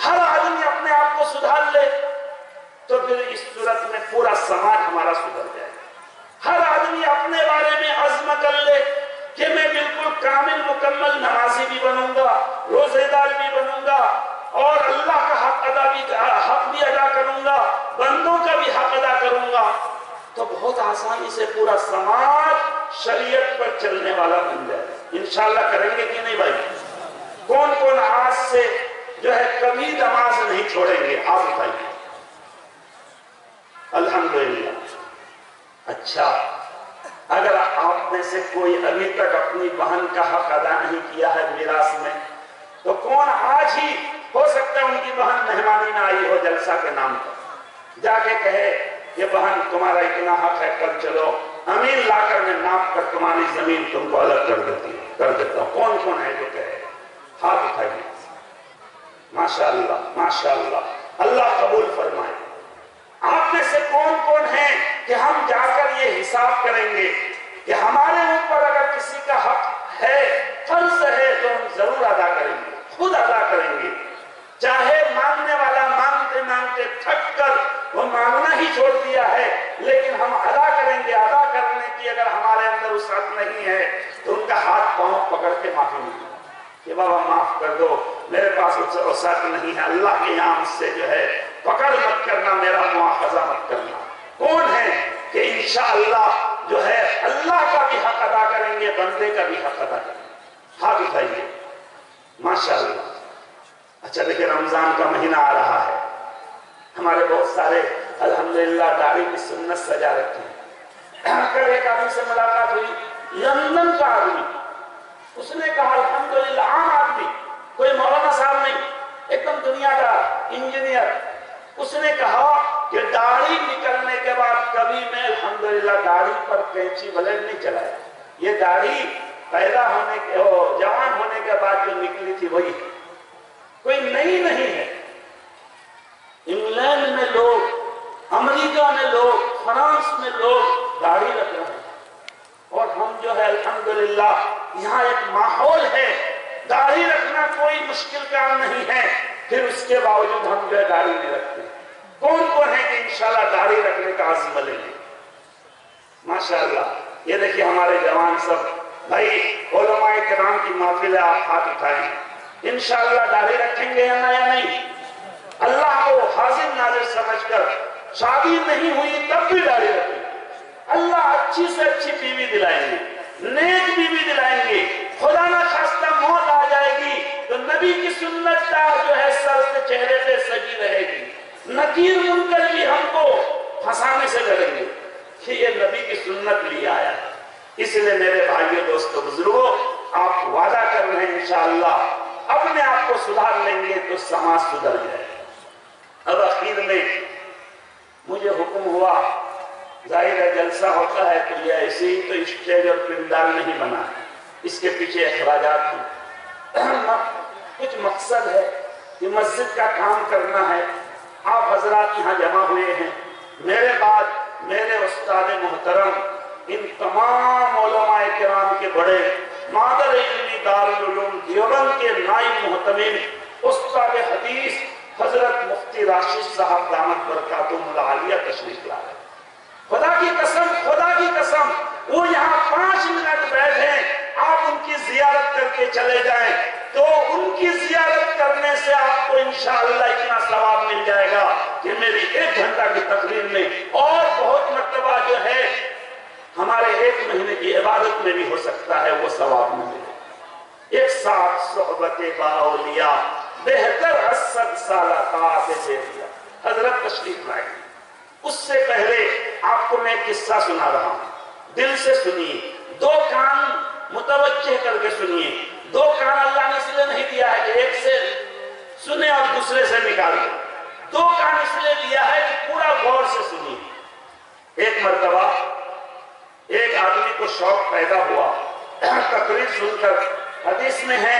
ہر آدمی اپنے آپ کو سدھار لے تو پھر اس صورت میں پورا سماج ہمارا سدھر جائے گا۔ ہر آدمی اپنے بارے میں عزم کر لے کہ میں بالکل کامل مکمل نمازی بھی بنوں گا، روزے دار بھی بنوں گا، اور اللہ کا حق بھی ادا کروں گا، بندوں کا بھی حق ادا کروں گا، تو بہت آسانی سے پورا سماج شریعت پر چلنے والا بن جائے۔ انشاءاللہ کریں گے کہ نہیں بھائی؟ کون کون آج سے جو ہے کبھی نماز نہیں چھوڑیں گے؟ آپ بتائیے۔ الحمدللہ۔ اچھا، اگر آپ میں سے کوئی ابھی تک اپنی بہن کا حق ادا نہیں کیا ہے میراث میں، تو کون آج ہی ہو سکتا ہے ان کی بہن مہمانی میں آئی ہو جلسہ کے نام پر، جا کے کہے یہ بہن تمہارا اتنا حق ہے، کل چلو امین لا کر میں ناپ کر تمہاری زمین تم کو الگ کر دیتا ہوں؟ کون کون ہے جو کہے؟ ہاتھ اٹھائیے۔ ماشاءاللہ ماشاءاللہ، اللہ قبول فرمائے۔ آپ میں سے کون کون ہیں کہ ہم جا کر یہ حساب کریں گے کہ ہمارے اوپر اگر کسی کا حق ہے، فرض ہے، تو ہم ضرور ادا کریں گے، خود ادا کریں گے، چاہے مانگنے والا مانگتے مانگتے تھک کر وہ مانگنا ہی چھوڑ دیا ہے، لیکن ہم ادا کریں گے۔ ادا کرنے کی اگر ہمارے اندر وسعت نہیں ہے تو ان کا ہاتھ پاؤں پکڑ کے معافی مانگیں کہ بابا معاف کر دو، میرے پاس وسعت نہیں ہے، اللہ کے یہاں مجھ سے جو ہے پکڑ مت کرنا، میرا مواخذہ مت کرنا۔ کون ہے کہ انشاءاللہ جو ہے اللہ کا بھی حق ادا کریں گے، بندے کا بھی حق ادا کریں گے؟ ہاتھ اٹھائیے۔ ماشاءاللہ۔ اچھا دیکھیں، رمضان کا مہینہ آ رہا ہے، ہمارے بہت سارے الحمدللہ داڑھی کی سنت سجا رکھی ہیں۔ کل ایک آدمی سے ملاقات ہوئی، لندن کا آدمی، اس نے کہا الحمدللہ، عام آدمی، کوئی مولانا صاحب نہیں، ایک دم دنیا کا انجینئر، اس نے کہا کہ داڑھی نکلنے کے بعد کبھی میں الحمدللہ داڑھی پر کینچی بلیڈ نہیں چلایا، یہ داڑھی پیدا ہونے کے جوان ہونے کے بعد جو نکلی تھی وہی ہے، کوئی نئی نہیں ہے۔ انگلینڈ میں لوگ، امریکہ میں لوگ، فرانس میں لوگ داڑھی رکھ رہے ہیں، اور ہم جو ہے الحمدللہ یہاں ایک ماحول ہے، داڑھی رکھنا کوئی مشکل کام نہیں ہے، پھر اس کے باوجود ہم جو ہے داڑھی نہیں رکھتے۔ کون کون ہے کہ انشاءاللہ داڑھی رکھنے کا عزم لیں گے؟ ماشاءاللہ۔ یہ دیکھیں ہمارے جوان سب بھائی، علماء کرام کی محفل ہے، آپ ہاتھ اٹھائیں، انشاءاللہ داڑھی رکھیں گے یا نہیں؟ اللہ کو حاضر ناظر سمجھ کر، شادی نہیں ہوئی تب بھی داڑھی رکھیں گے، اللہ اچھی سے اچھی بیوی دلائیں گے، نیک بیوی دلائیں گے، خدا نہ خواستہ موت آ جائے گی تو نبی کی سنت دار جو ہے سر سے چہرے پہ سجی رہے گی، نکیر منکر بھی ہم کو پھنسانے سے ڈریں گے کہ یہ نبی کی سنت لی آیا ہے۔ اس لیے میرے بھائیوں دوستو بزرگوں، آپ وعدہ کر رہے ہیں انشاءاللہ اپنے آپ کو سدھار لیں گے تو سماج سدھر جائے گا۔ اب اخیر میں مجھے حکم ہوا، ظاہر ہے جلسہ ہوتا ہے تو یہ ایسے ہی تو اسٹیج اور پنڈال نہیں بنا ہے، اس کے پیچھے اخراجات ہیں، کچھ مقصد ہے کہ مسجد کا کام کرنا ہے۔ آپ حضرات یہاں جمع ہوئے ہیں، میرے بعد میرے استاد محترم، ان تمام علماء کرام کے بڑے، مادر علمی دارالعلوم دیوبند کے نائب محتمم استاد حدیث حضرت مفتی راشد صاحب دامت برکاتہم العالیہ تشریف لا رہے ہیں۔ خدا کی قسم وہ یہاں 5 منٹ بیٹھیں، آپ ان کی زیارت کر کے چلے جائیں تو ان کی زیارت کرنے سے آپ کو انشاءاللہ اتنا ثواب مل جائے گا کہ میری 1 گھنٹہ کی تقریر میں، اور بہت مرتبہ جو ہے ہمارے 1 مہینے کی عبادت میں بھی ہو سکتا ہے وہ ثواب میں ملے۔ ایک ساتھ صحبت با اولیاء بہتر 80 سالہ طاعت جاریہ حضرت تشریف لائے. اس سے پہلے آپ کو میں قصہ سنا رہا ہوں, دل سے سنیے, 2 کان متوجہ کر کے سنیے. 2 کان اللہ نے اس لیے نہیں دیا ہے کہ ایک سے سنے اور دوسرے سے نکال دیں. 2 کان اس لیے دیا ہے کہ پورا غور سے سنیے. ایک مرتبہ ایک آدمی کو شوق پیدا ہوا تقریر سن کر. حدیث میں ہے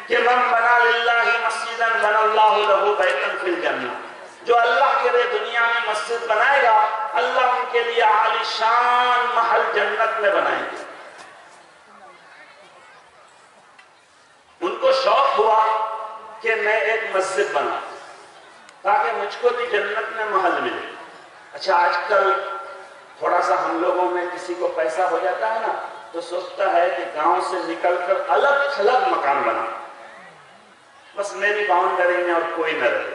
کہ من بنا للہ مسجدا بنا اللہ لہ بیتا فی الجنہ, جو اللہ کے لیے دنیا میں مسجد بنائے گا اللہ ان کے لیے عالی شان محل جنت میں بنائیں گے. ان کو شوق ہوا کہ میں ایک مسجد بناؤں تاکہ مجھ کو بھی جنت میں محل ملے. اچھا, آج کل تھوڑا سا ہم لوگوں میں کسی کو پیسہ ہو جاتا ہے نا تو سوچتا ہے کہ گاؤں سے نکل کر الگ تھلگ مکان بنا, بس میری باؤنڈری میں اور کوئی نہ رہے.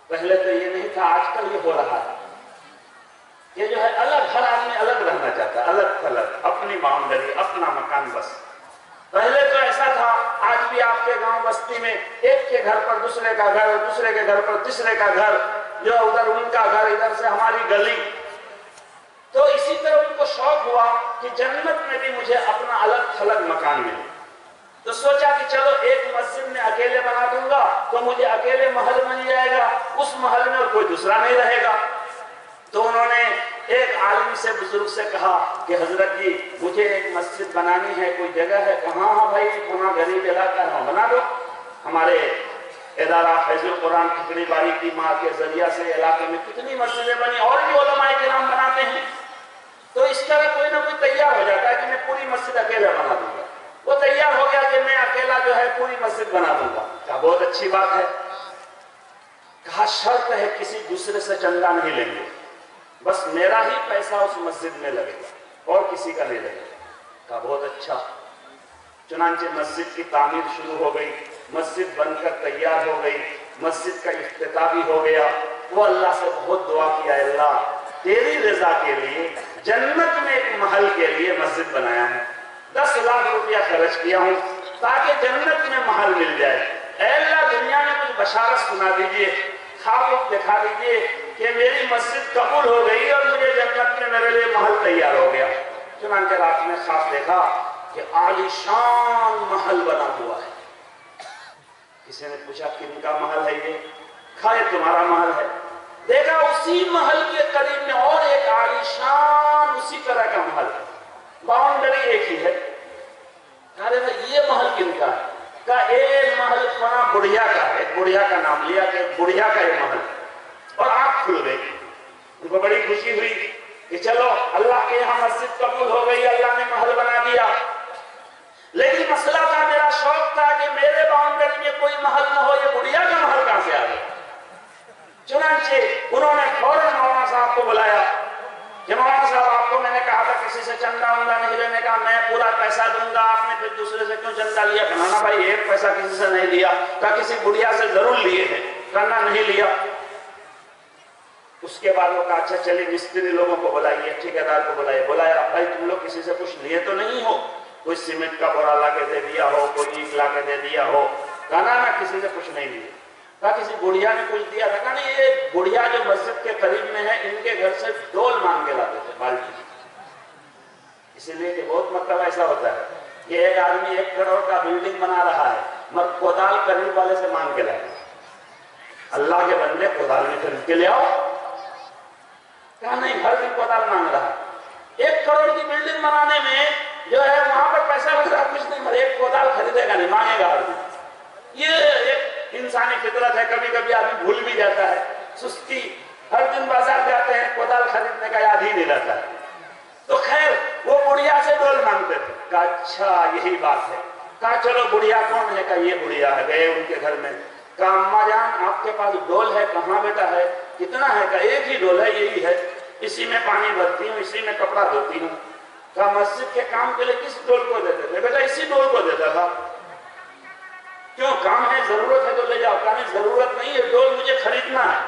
پہلے تو یہ نہیں تھا, آج کل یہ ہو رہا ہے. یہ جو ہے الگ, ہر آدمی الگ رہنا چاہتا ہے, الگ تھلگ, اپنی باؤنڈری, اپنا مکان بس. پہلے تو ایسا تھا, آج بھی آپ کے گاؤں بستی میں ایک کے گھر پر دوسرے کا گھر, دوسرے کے گھر پر تیسرے کا گھر, جو ادھر ان کا گھر, ادھر سے ہماری گلی. تو اسی طرح ان کو شوق ہوا کہ جنت میں بھی مجھے اپنا الگ تھلگ مکان ملے. تو سوچا کہ چلو ایک مسجد میں اکیلے بنا دوں گا تو مجھے اکیلے محل مل جائے گا, اس محل میں اور کوئی دوسرا نہیں رہے گا. تو انہوں نے ایک عالم سے, بزرگ سے کہا کہ حضرت جی مجھے ایک مسجد بنانی ہے, کوئی جگہ ہے؟ کہاں؟ ہاں بھائی, کہاں غریب علاقہ ہے, بنا دو. ہمارے ادارہ فیض القرآن ٹھکری باری کی ماں کے ذریعہ سے علاقے میں کتنی مسجدیں بنی, اور بھی علماء کرام بناتے ہیں. تو اس طرح کوئی نہ کوئی تیار ہو جاتا ہے کہ میں پوری مسجد اکیلا بنا دوں گا. وہ تیار ہو گیا کہ میں اکیلا جو ہے پوری مسجد بنا دوں گا. کہا بہت اچھی بات ہے. کہا شرط ہے کسی دوسرے سے چندہ نہیں لیں گے, بس میرا ہی پیسہ اس مسجد میں لگے گا اور کسی کا نہیں لگے گا. کہا بہت اچھا. چنانچہ مسجد کی تعمیر شروع ہو گئی, مسجد بن کر تیار ہو گئی, مسجد کا افتتاح بھی ہو گیا. وہ اللہ سے بہت دعا کیا, اللہ تیری رضا کے لیے جنت میں ایک محل کے لیے مسجد بنایا ہے, 10 لاکھ روپیہ خرچ کیا ہوں تاکہ جنت میں محل مل جائے. اے اللہ دنیا میں کچھ بشارت سنا دیجئے, خواب دکھا دیجئے کہ میری مسجد قبول ہو گئی اور مجھے جنت میں میرے لیے محل تیار ہو گیا. چنانچہ رات میں خواب دیکھا کہ عالی شان محل بنا ہوا ہے. کسی نے پوچھا کن کا محل ہے یہ؟ کہا یہ تمہارا محل ہے. دیکھا اسی محل کے قریب میں اور ایک عالی شان اسی طرح کا محل ہے, باؤنڈری ایک ہی ہے. کہا یہ محل کن کا ہے؟ کہا ایک محل فلاں بڑھیا کا ہے. بڑھیا کا نام لیا کہ بڑھیا کا یہ محل ہے. اور آنکھ کھل گئی. ان کو بڑی خوشی ہوئی کہ چلو اللہ کے یہاں مسجد قبول ہو گئی, اللہ نے محل بنا دیا. لیکن مسئلہ تھا, میرا شوق تھا کہ میرے باؤنڈری میں کوئی محل نہ ہو, یہ بڑھیا کا محل کہاں سے آ گیا؟ چنانچہ انہوں نے فوراً مولانا صاحب کو بلایا کہ مولانا صاحب آپ کو میں نے کہا تھا کسی سے چندہ وندہ نہیں لینے کا, میں پورا پیسہ دوں گا, آپ نے پھر دوسرے سے کیوں چندہ لیا؟ کہنا بھائی ایک پیسہ کسی سے نہیں لیا. کہا کسی بڑھیا سے ضرور لیے ہیں. کہنا نہیں لیا. اس کے بعد وہ کہا اچھا چلیے مستری لوگوں کو بلائیے, ٹھیکیدار کو بلائیے. بلایا, بھائی تم لوگ کسی سے کچھ لیے تو نہیں ہو؟ کوئی سیمنٹ کا بورا لا کے دے دیا ہو, کوئی اینٹ لا کے دے دیا ہو؟ کہنا نہ کسی سے کچھ نہیں لیے. کہا کسی بڑھیا نے کچھ دیا تھا؟ کہا نہیں, یہ بڑھیا جو مسجد کے قریب میں ہے ان کے گھر سے ڈول مانگ کے لاتے تھے, بالٹی. اسی لیے کہ بہت مرتبہ ایسا ہوتا ہے کہ ایک آدمی 1 کروڑ کا بلڈنگ بنا رہا ہے مگر کودال قریب والے سے مانگ کے لائے. اللہ کے بندے کودال میں خرید کے لے آؤ. کہا نہیں, ہر دن کودال مانگ رہا ہے. 1 کروڑ کی بلڈنگ بنانے میں جو ہے وہاں پر پیسہ وغیرہ کچھ نہیں, مگر ایک کودال خریدے گا نہیں, مانگے گا ہر دن. یہ ایک انسانی فطرت ہے. کبھی کبھی آدمی بھول بھی جاتا ہے, سستی. ہر دن بازار جاتے ہیں, کودال خریدنے کا یاد ہی نہیں رہتا ہے. تو خیر وہ بڑھیا سے ڈول مانگتے تھے. کہا اچھا یہی بات ہے. کہا چلو بڑھیا کون ہے؟ کہا یہ بڑھیا ہے. گئے ان کے گھر میں. کہا اماں جان آپ کے پاس ڈول ہے؟ کہاں بیٹا ہے؟ کتنا ہے؟ کہا ایک ہی ڈول ہے, یہی ہے, اسی میں پانی بھرتی ہوں, اسی میں کپڑا دھوتی ہوں. کہا مسجد کے کام کے لیے کس ڈول کو دیتے تھے؟ بیٹا اسی ڈول کو دیتا تھا. کیوں کام ہے, ضرورت ہے تو لے جاؤ. کہا نہیں ضرورت نہیں ہے, ڈول مجھے خریدنا ہے.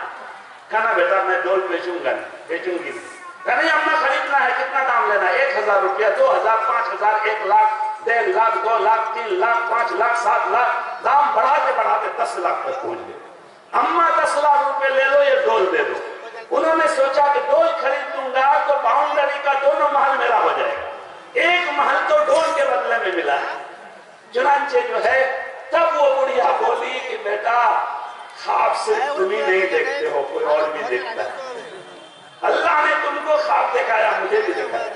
کہنا بیٹا میں ڈول بیچوں گا نہیں, بیچوں گی نہیں. کہا نہیں اپنا خریدنا ہے, کتنا دام لینا ہے؟ 1000 روپیہ, 2000, 5000, 1 لاکھ, 1.5 لاکھ, 2 لاکھ, 3 لاکھ, 5 لاکھ, 7 لاکھ. دام بڑھاتے 10 لاکھ تک پہنچ گئے. اما 10 لاکھ روپے لے لو یہ ڈول دے دو. انہوں نے سوچا کہ ڈول خرید دوں گا تو باؤنڈری کا دونوں محل میرا ہو جائے گا. ایک محل تو ڈول کے بدلے میں ملا ہے. چنانچہ جو ہے تب وہ بڑھیا بولی کہ بیٹا خواب سے تم ہی نہیں دیکھتے ہو، کوئی اور بھی دیکھتا ہے. اللہ نے تم کو خواب دکھایا، مجھے بھی دکھایا.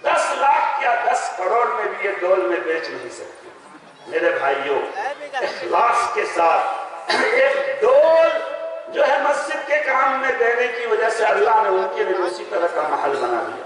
10 لاکھ کیا 10 کروڑ میں بھی یہ ڈول میں بیچ نہیں سکتی. میرے بھائیوں، اخلاص کے ساتھ ایک ڈول جو ہے مسجد کے کام میں دینے کی وجہ سے اللہ نے ان کے لیے اسی طرح کا محل بنا دیا.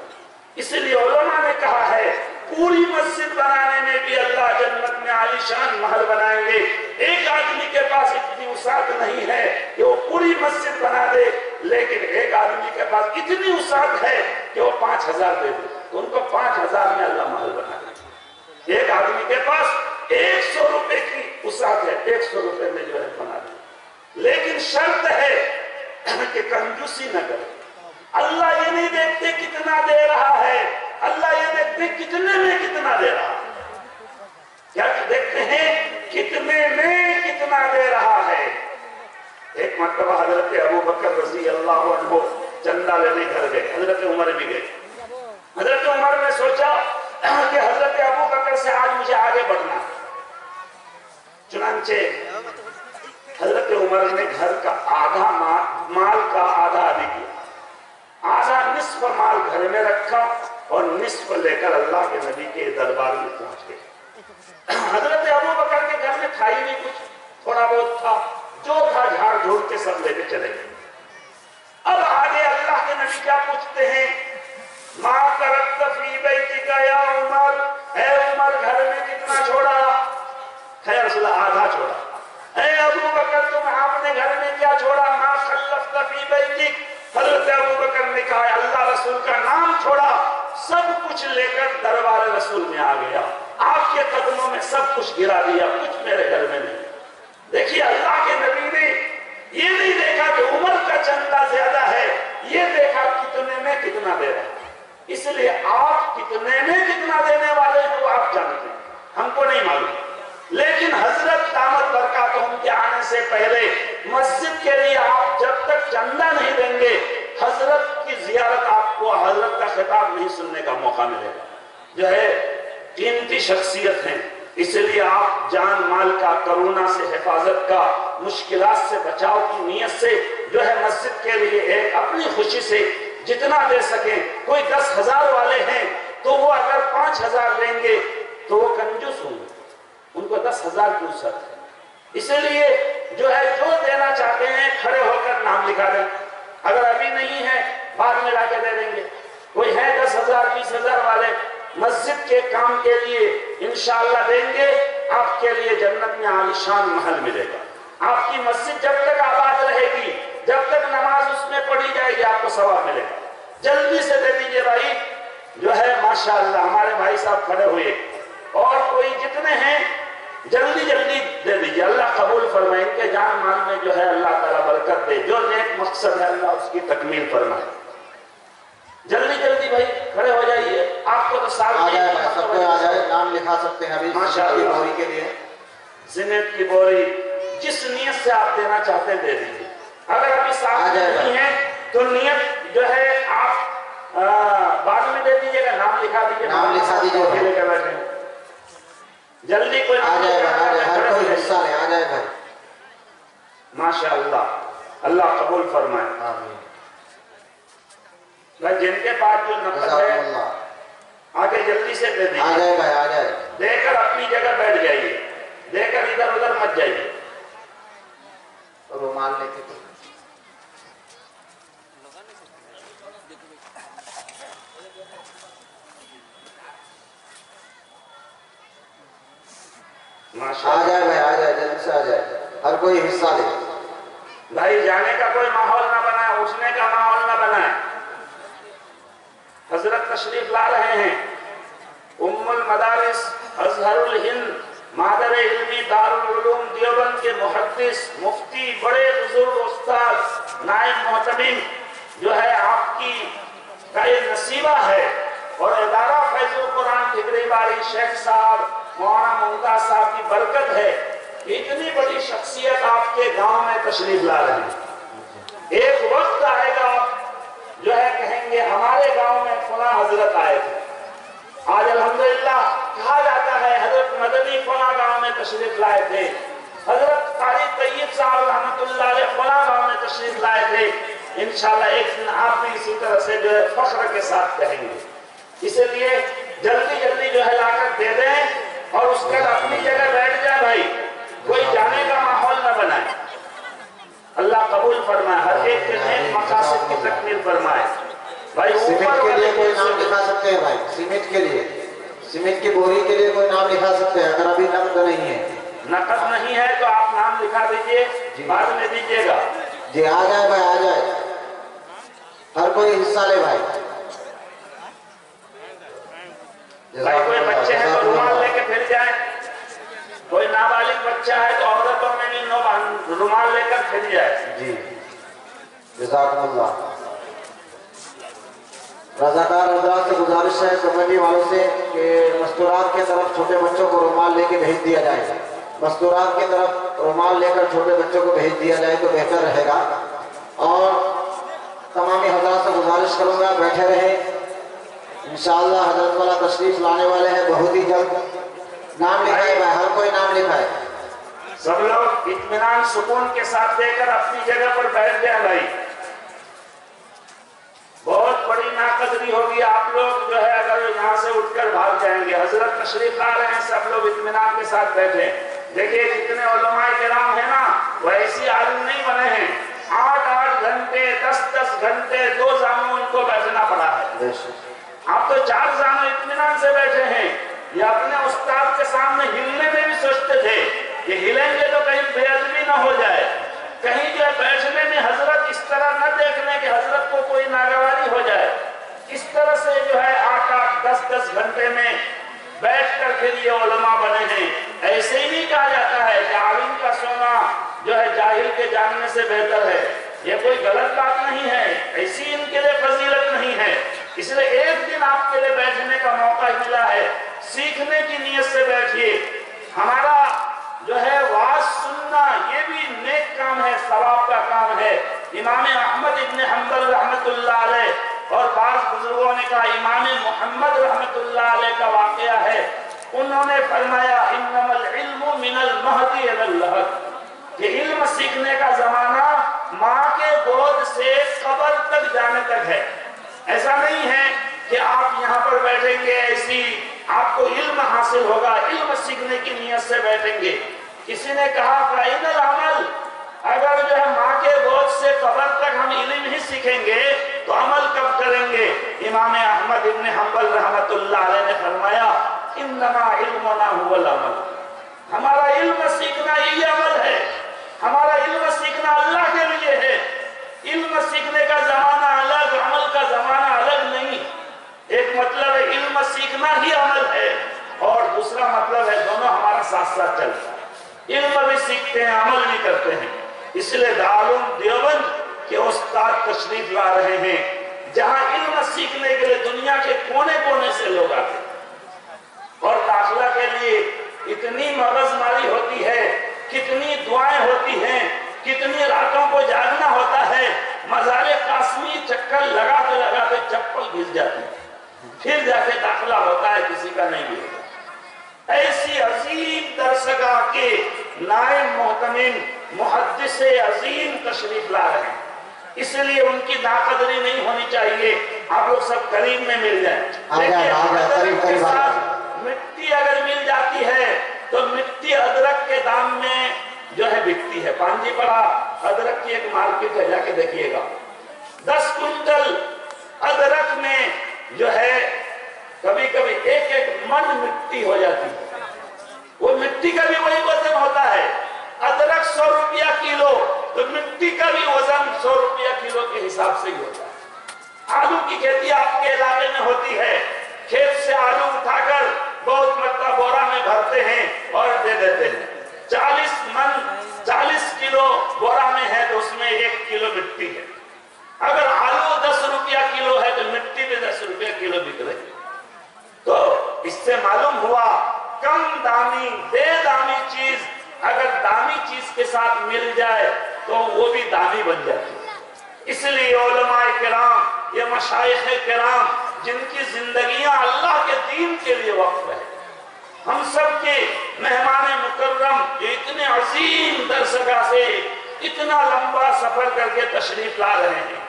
اس لیے علماء نے کہا ہے پوری مسجد بنانے میں بھی اللہ جنت میں عالی شان محل بنائیں گے. ایک آدمی کے پاس اتنی وسعت نہیں ہے کہ وہ پوری مسجد بنا دے، لیکن ایک آدمی کے پاس اتنی وسعت ہے کہ وہ 5000 دے دے تو ان کو 5000 میں اللہ محل بنا دے. ایک آدمی کے پاس 100 روپے کی وسعت ہے، 100 روپے میں جو ہے بنا دے. لیکن شرط ہے کہ کنجوسی نہ کرے. اللہ یہ نہیں دیکھتے کتنا دے رہا ہے، اللہ یہ دیکھتے کتنے میں کتنا دے رہا ہے. کیا دیکھتے ہیں کتنے میں کتنا دے رہا ہے. ایک مرتبہ حضرت ابو بکر رضی اللہ عنہ چندہ لینے گھر گئے. حضرت عمر بھی گئے. حضرت عمر نے سوچا کہ حضرت ابو بکر سے آج مجھے آگے بڑھنا. چنانچہ حضرت عمر نے گھر کا آدھا مال کا آدھا آدھی کیا. آدھا نصف مال گھر میں رکھا اور نصف لے کر اللہ کے نبی کے دربار میں پہنچ گئے. حضرت ابو بکر کے گھر میں تھا ہی نہیں کچھ، تھوڑا بہت تھا، جو تھا جھاڑ جھوڑ کے سب لے کے چلے گئے. اب آگے اللہ کے نبی کیا پوچھتے ہیں؟ ما ترکت فی بیتک یا عمر، اے عمر گھر میں کتنا چھوڑا؟ خیر رسول اللہ آدھا چھوڑا. اے ابو بکر تم آپ نے گھر میں کیا چھوڑا؟ ما خلفت فی بیتک. حضرت ابو بکر نے کہا اللہ رسول کا نام چھوڑا، سب کچھ لے کر دربار رسول میں آ گیا، آپ کے قدموں میں سب کچھ گرا دیا، کچھ میرے گھر میں نہیں. دیکھیے اللہ کے نبی نے یہ نہیں دیکھا کہ عمر کا چندہ زیادہ ہے، یہ دیکھا کتنے میں کتنا دے رہا ہے. اس لیے آپ کتنے میں کتنا دینے والے ہیں وہ آپ جانتے ہیں، ہم کو نہیں معلوم. لیکن حضرت دامت برکاتہم کے آنے سے پہلے مسجد کے لیے آپ جب تک چندہ نہیں دیں گے حضرت کی زیارت آپ کو حضرت کا خطاب نہیں سننے کا موقع ملے گا. جو ہے قیمتی شخصیت ہیں، اس لیے آپ جان مال کا، کرونا سے حفاظت کا، مشکلات سے بچاؤ کی نیت سے جو ہے مسجد کے لیے ایک اپنی خوشی سے جتنا دے سکیں. کوئی 10,000 والے ہیں تو وہ اگر 5,000 دیں گے تو وہ کنجوس ہوں گے، ان کو 10,000 کی وسعت ہے. اس لیے جو ہے جو دینا چاہتے ہیں کھڑے ہو کر نام لکھا دیں. اگر ابھی نہیں ہے بعد میں لا کے دے دیں گے. کوئی ہے 10,000 20,000 والے مسجد کے کام کے لیے انشاءاللہ دیں گے، آپ کے لیے جنت میں عالیشان محل ملے گا. آپ کی مسجد جب تک آباد رہے گی، جب تک نماز اس میں پڑھی جائے گی، آپ کو ثواب ملے گا. جلدی سے دے دیجئے بھائی. جو ہے ماشاءاللہ ہمارے بھائی صاحب کھڑے ہوئے، اور کوئی جتنے ہیں جلدی جلدی دے دیجئے. اللہ قبول فرمائے، ان کے جان مال میں جو ہے اللہ تعالیٰ برکت دے. جو نیک مقصد ہے اللہ اس کی تکمیل فرمائے. جلدی جلدی بھائی کھڑے ہو جائیے. آپ کو تو سال آ جائے بھائی، سب کو آ جائے. نام لکھا سکتے ہیں ابھی ماشاءاللہ بوری کے لیے. زینت کی بوری جس نیت سے آپ دینا چاہتے ہیں دے دیجئے. اگر ابھی ساتھ نہیں ہے تو نیت جو ہے آپ بعد میں دے دیجئے گا. نام لکھا دیجئے. نام لکھا دیجئے. جلدی کوئی آ جائے بھائی، ہر کوئی حصہ لے. آ جائے بھائی. ماشاءاللہ اللہ قبول فرمائے. آمین. جن کے پاس جو نقد ہے آگے جلدی سے دے دیجئے. آ جائے بھائی، آ جائے. دے کر اپنی جگہ بیٹھ جائیے، دے کر ادھر ادھر مت جائیے. رومال لے کے آ جائے بھائی، آ جائے. جلد سے آ جائے. ہر کوئی حصہ لے. بھائی جانے کا کوئی ماحول نہ بنائے، اٹھنے کا ماحول نہ بنائے. حضرت تشریف لا رہے ہیں. ام المدارس ازہر الہند مادر علمی دارالعلوم دیوبند کے محدث مفتی بڑے بزرگ استاد نائب محتمم جو ہے آپ کی کا یہ نصیبہ ہے. اور ادارہ فیض القرآن ٹھکری باری شیخ صاحب مولانا ممتاز صاحب کی برکت ہے کہ اتنی بڑی شخصیت آپ کے گاؤں میں تشریف لا رہے ہیں، ایک وقت آئے گا آپ جو ہے کہیں گے ہمارے گاؤں میں فلاں حضرت آئے تھے۔ آج الحمدللہ کہا جاتا ہے حضرت مدنی فلاں گاؤں میں تشریف لائے تھے، حضرت قاری طیب صاحب رحمۃ اللہ علیہ فلاں گاؤں میں تشریف لائے تھے۔ انشاءاللہ ایک دن آپ بھی اسی طرح سے جو ہے فخر کے ساتھ کہیں گے۔ اس لیے جلدی جلدی جو ہے لا کر دے دیں اور اس کا اپنی جگہ بیٹھ جائے بھائی، کوئی جانے کا ماحول نہ بنائے۔ اللہ قبول فرمائے، ہر ایک کے نیک مقاصد کی تکمیل فرمائے۔ بھائی سیمنٹ کے لیے کوئی نام لکھا سکتے ہیں بھائی؟ سیمنٹ کے لیے، سیمنٹ کی بوری کے لیے کوئی نام لکھا سکتے ہیں اگر ابھی نقد نہیں ہے؟ نقد نہیں ہے تو آپ نام لکھا دیجئے، بعد میں دیجئے گا۔ جی آ جائے بھائی، آ جائے، ہر کوئی حصہ لے بھائی۔ بھائی کوئی بچے ہیں تو رومال لے کے پھر جائیں، کوئی نابالغ بچہ ہے تو عورتوں میں بھی رومال لے کر پھر جائے۔ جی جزاکم اللہ۔ رضاکار حضرات سے گزارش ہے کمیٹی والوں سے کہ مستورات کے طرف چھوٹے بچوں کو رومال لے کے بھیج دیا جائے، مستورات کی طرف رومال لے کر چھوٹے بچوں کو بھیج دیا جائے تو بہتر رہے گا۔ اور تمامی حضرات سے گزارش کروں گا بیٹھے رہے، انشاءاللہ حضرت والا تشریف لانے والے ہیں بہت ہی جلد۔ نام لکھائے بھائی، ہر کوئی نام لکھائے۔ سب لوگ اطمینان سکون کے ساتھ دے کر اپنی جگہ پر بیٹھ جائیں بھائی۔ بہت بڑی ناقدری ہوگی، آپ لوگ جو ہے اگر یہاں سے اٹھ کر بھاگ جائیں گے۔ حضرت تشریف لا رہے ہیں، سب لوگ اطمینان کے ساتھ بیٹھے۔ دیکھیے جتنے علماء کرام ہیں نا وہ ایسی عالم نہیں بنے ہیں، 8-8 گھنٹے 10-10 گھنٹے 2 زانوں ان کو بیٹھنا پڑا ہے۔ آپ تو 4 زانوں اطمینان سے بیٹھے ہیں۔ یہ اپنے استاد کے سامنے ہلنے میں بھی سوچتے تھے کہ ہلیں گے تو کہیں بے ادبی نہ ہو جائے، کہیں جو ہے بیٹھنے میں حضرت اس طرح نہ دیکھ لیں کہ حضرت کو کوئی ناگواری ہو جائے۔ اس طرح سے جو ہے 8-8 10-10 گھنٹے میں بیٹھ کر پھر یہ علماء بنے ہیں۔ ایسے ہی نہیں کہا جاتا ہے کہ عالم کا سونا جو ہے جاہل کے جاننے سے بہتر ہے، یہ کوئی غلط بات نہیں ہے، ایسی ان کے لیے فضیلت نہیں ہے۔ اس لیے ایک دن آپ کے لیے بیٹھنے کا موقع ملا ہے، سیکھنے کی نیت سے بیٹھیے۔ ہمارا جو ہے واعظ سننا یہ بھی نیک کام ہے، ثواب کا کام ہے۔ امام احمد ابن حنبل رحمت اللہ علیہ اور بعض بزرگوں نے کہا امام محمد رحمت اللہ علیہ کا واقعہ ہے، انہوں نے فرمایا انما العلم من المہد الی اللحد، کہ علم سیکھنے کا زمانہ ماں کے گود سے قبر تک جانے تک ہے۔ ایسا نہیں ہے کہ آپ یہاں پر بیٹھیں گے ایسی آپ کو علم حاصل ہوگا، علم سیکھنے کی نیت سے بیٹھیں گے۔ کسی نے کہا فَإِنَّ الْعَمَلِ، اگر جو ہے ماں کے گود سے قبر تک ہم علم ہی سیکھیں گے تو عمل کب کریں گے؟ امام احمد ابن حنبل رحمت اللہ علیہ نے فرمایا انما علمنا هو العمل، ہمارا علم سیکھنا یہی عمل ہے، ہمارا علم سیکھنا اللہ کے لیے ہے۔ علم سیکھنے کا زمانہ الگ، عمل کا زمانہ الگ نہیں۔ ایک مطلب ہے علم سیکھنا ہی عمل ہے، اور دوسرا مطلب ہے دونوں ہمارا ساتھ ساتھ چلتا ہے، علم بھی سیکھتے ہیں عمل بھی کرتے ہیں۔ اس لیے دارالعلوم دیوبند کے استاد تشریف لا رہے ہیں، جہاں علم سیکھنے کے لیے دنیا کے کونے کونے سے لوگ آتے ہیں، اور داخلہ کے لیے اتنی مغز ماری ہوتی ہے، کتنی دعائیں ہوتی ہیں، کتنی راتوں کو جاگنا ہوتا ہے، مزار قاسمی چکر لگاتے لگاتے چپل گھس جاتی ہے، پھر جا کے داخلہ ہوتا ہے، کسی کا نہیں بھی ہوتا۔ ایسی عظیم درسگاہ کے نائب محتمم محدث عظیم تشریف لا رہے ہیں، اس لیے ان کی ناقدری نہیں ہونی چاہیے۔ آپ لوگ سب قریب میں مل جائیں۔ دیکھیے ادرک کے ساتھ مٹی اگر مل جاتی ہے تو مٹی ادرک کے دام میں جو ہے بکتی ہے۔ پانجی پڑا ادرک کی ایک مارکیٹ ہے، جا کے دیکھیے گا، 10 کنٹل ادرک میں جو ہے کبھی کبھی 1 من مٹی ہو جاتی ہے۔ وہ مٹی کا بھی وہی وزن ہوتا ہے، ادرک 100 روپیہ کلو تو مٹی کا بھی وزن 100 روپیہ کلو کے حساب سے ہی ہوتا ہے۔ آلو کی کھیتی آپ کے علاقے میں ہوتی ہے، کھیت سے آلو اٹھا کر بہت مرتبہ بورا میں بھرتے ہیں اور دے دیتے ہیں۔ 40 کلو بورا میں ہے تو اس میں 1 کلو مٹی ہے۔ اگر آلو 10 روپیہ کلو ہے تو مٹی بھی 10 روپیہ کلو بک رہی۔ تو اس سے معلوم ہوا کم دامی بے دامی چیز اگر دامی چیز کے ساتھ مل جائے تو وہ بھی دامی بن جاتی ہے۔ اس لیے علماء کرام، یہ مشائخ کرام جن کی زندگیاں اللہ کے دین کے لیے وقف ہے، ہم سب کے مہمان مکرم جو اتنے عظیم درسگاہ سے اتنا لمبا سفر کر کے تشریف لا رہے ہیں،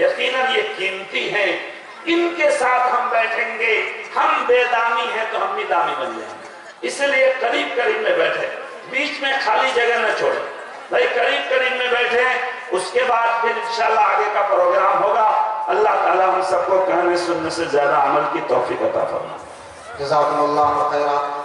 یقیناً یہ قیمتی ہیں۔ ان کے ساتھ ہم بیٹھیں گے، ہم بے دامی ہیں تو ہم بھی دامی بن جائیں گے۔ اس لیے قریب قریب میں بیٹھے، بیچ میں خالی جگہ نہ چھوڑیں بھائی، قریب قریب میں بیٹھے، اس کے بعد پھر انشاءاللہ آگے کا پروگرام ہوگا۔ اللہ تعالیٰ ہم سب کو کہنے سننے سے زیادہ عمل کی توفیق عطا فرمائے۔ جزاکم اللہ خیرہ۔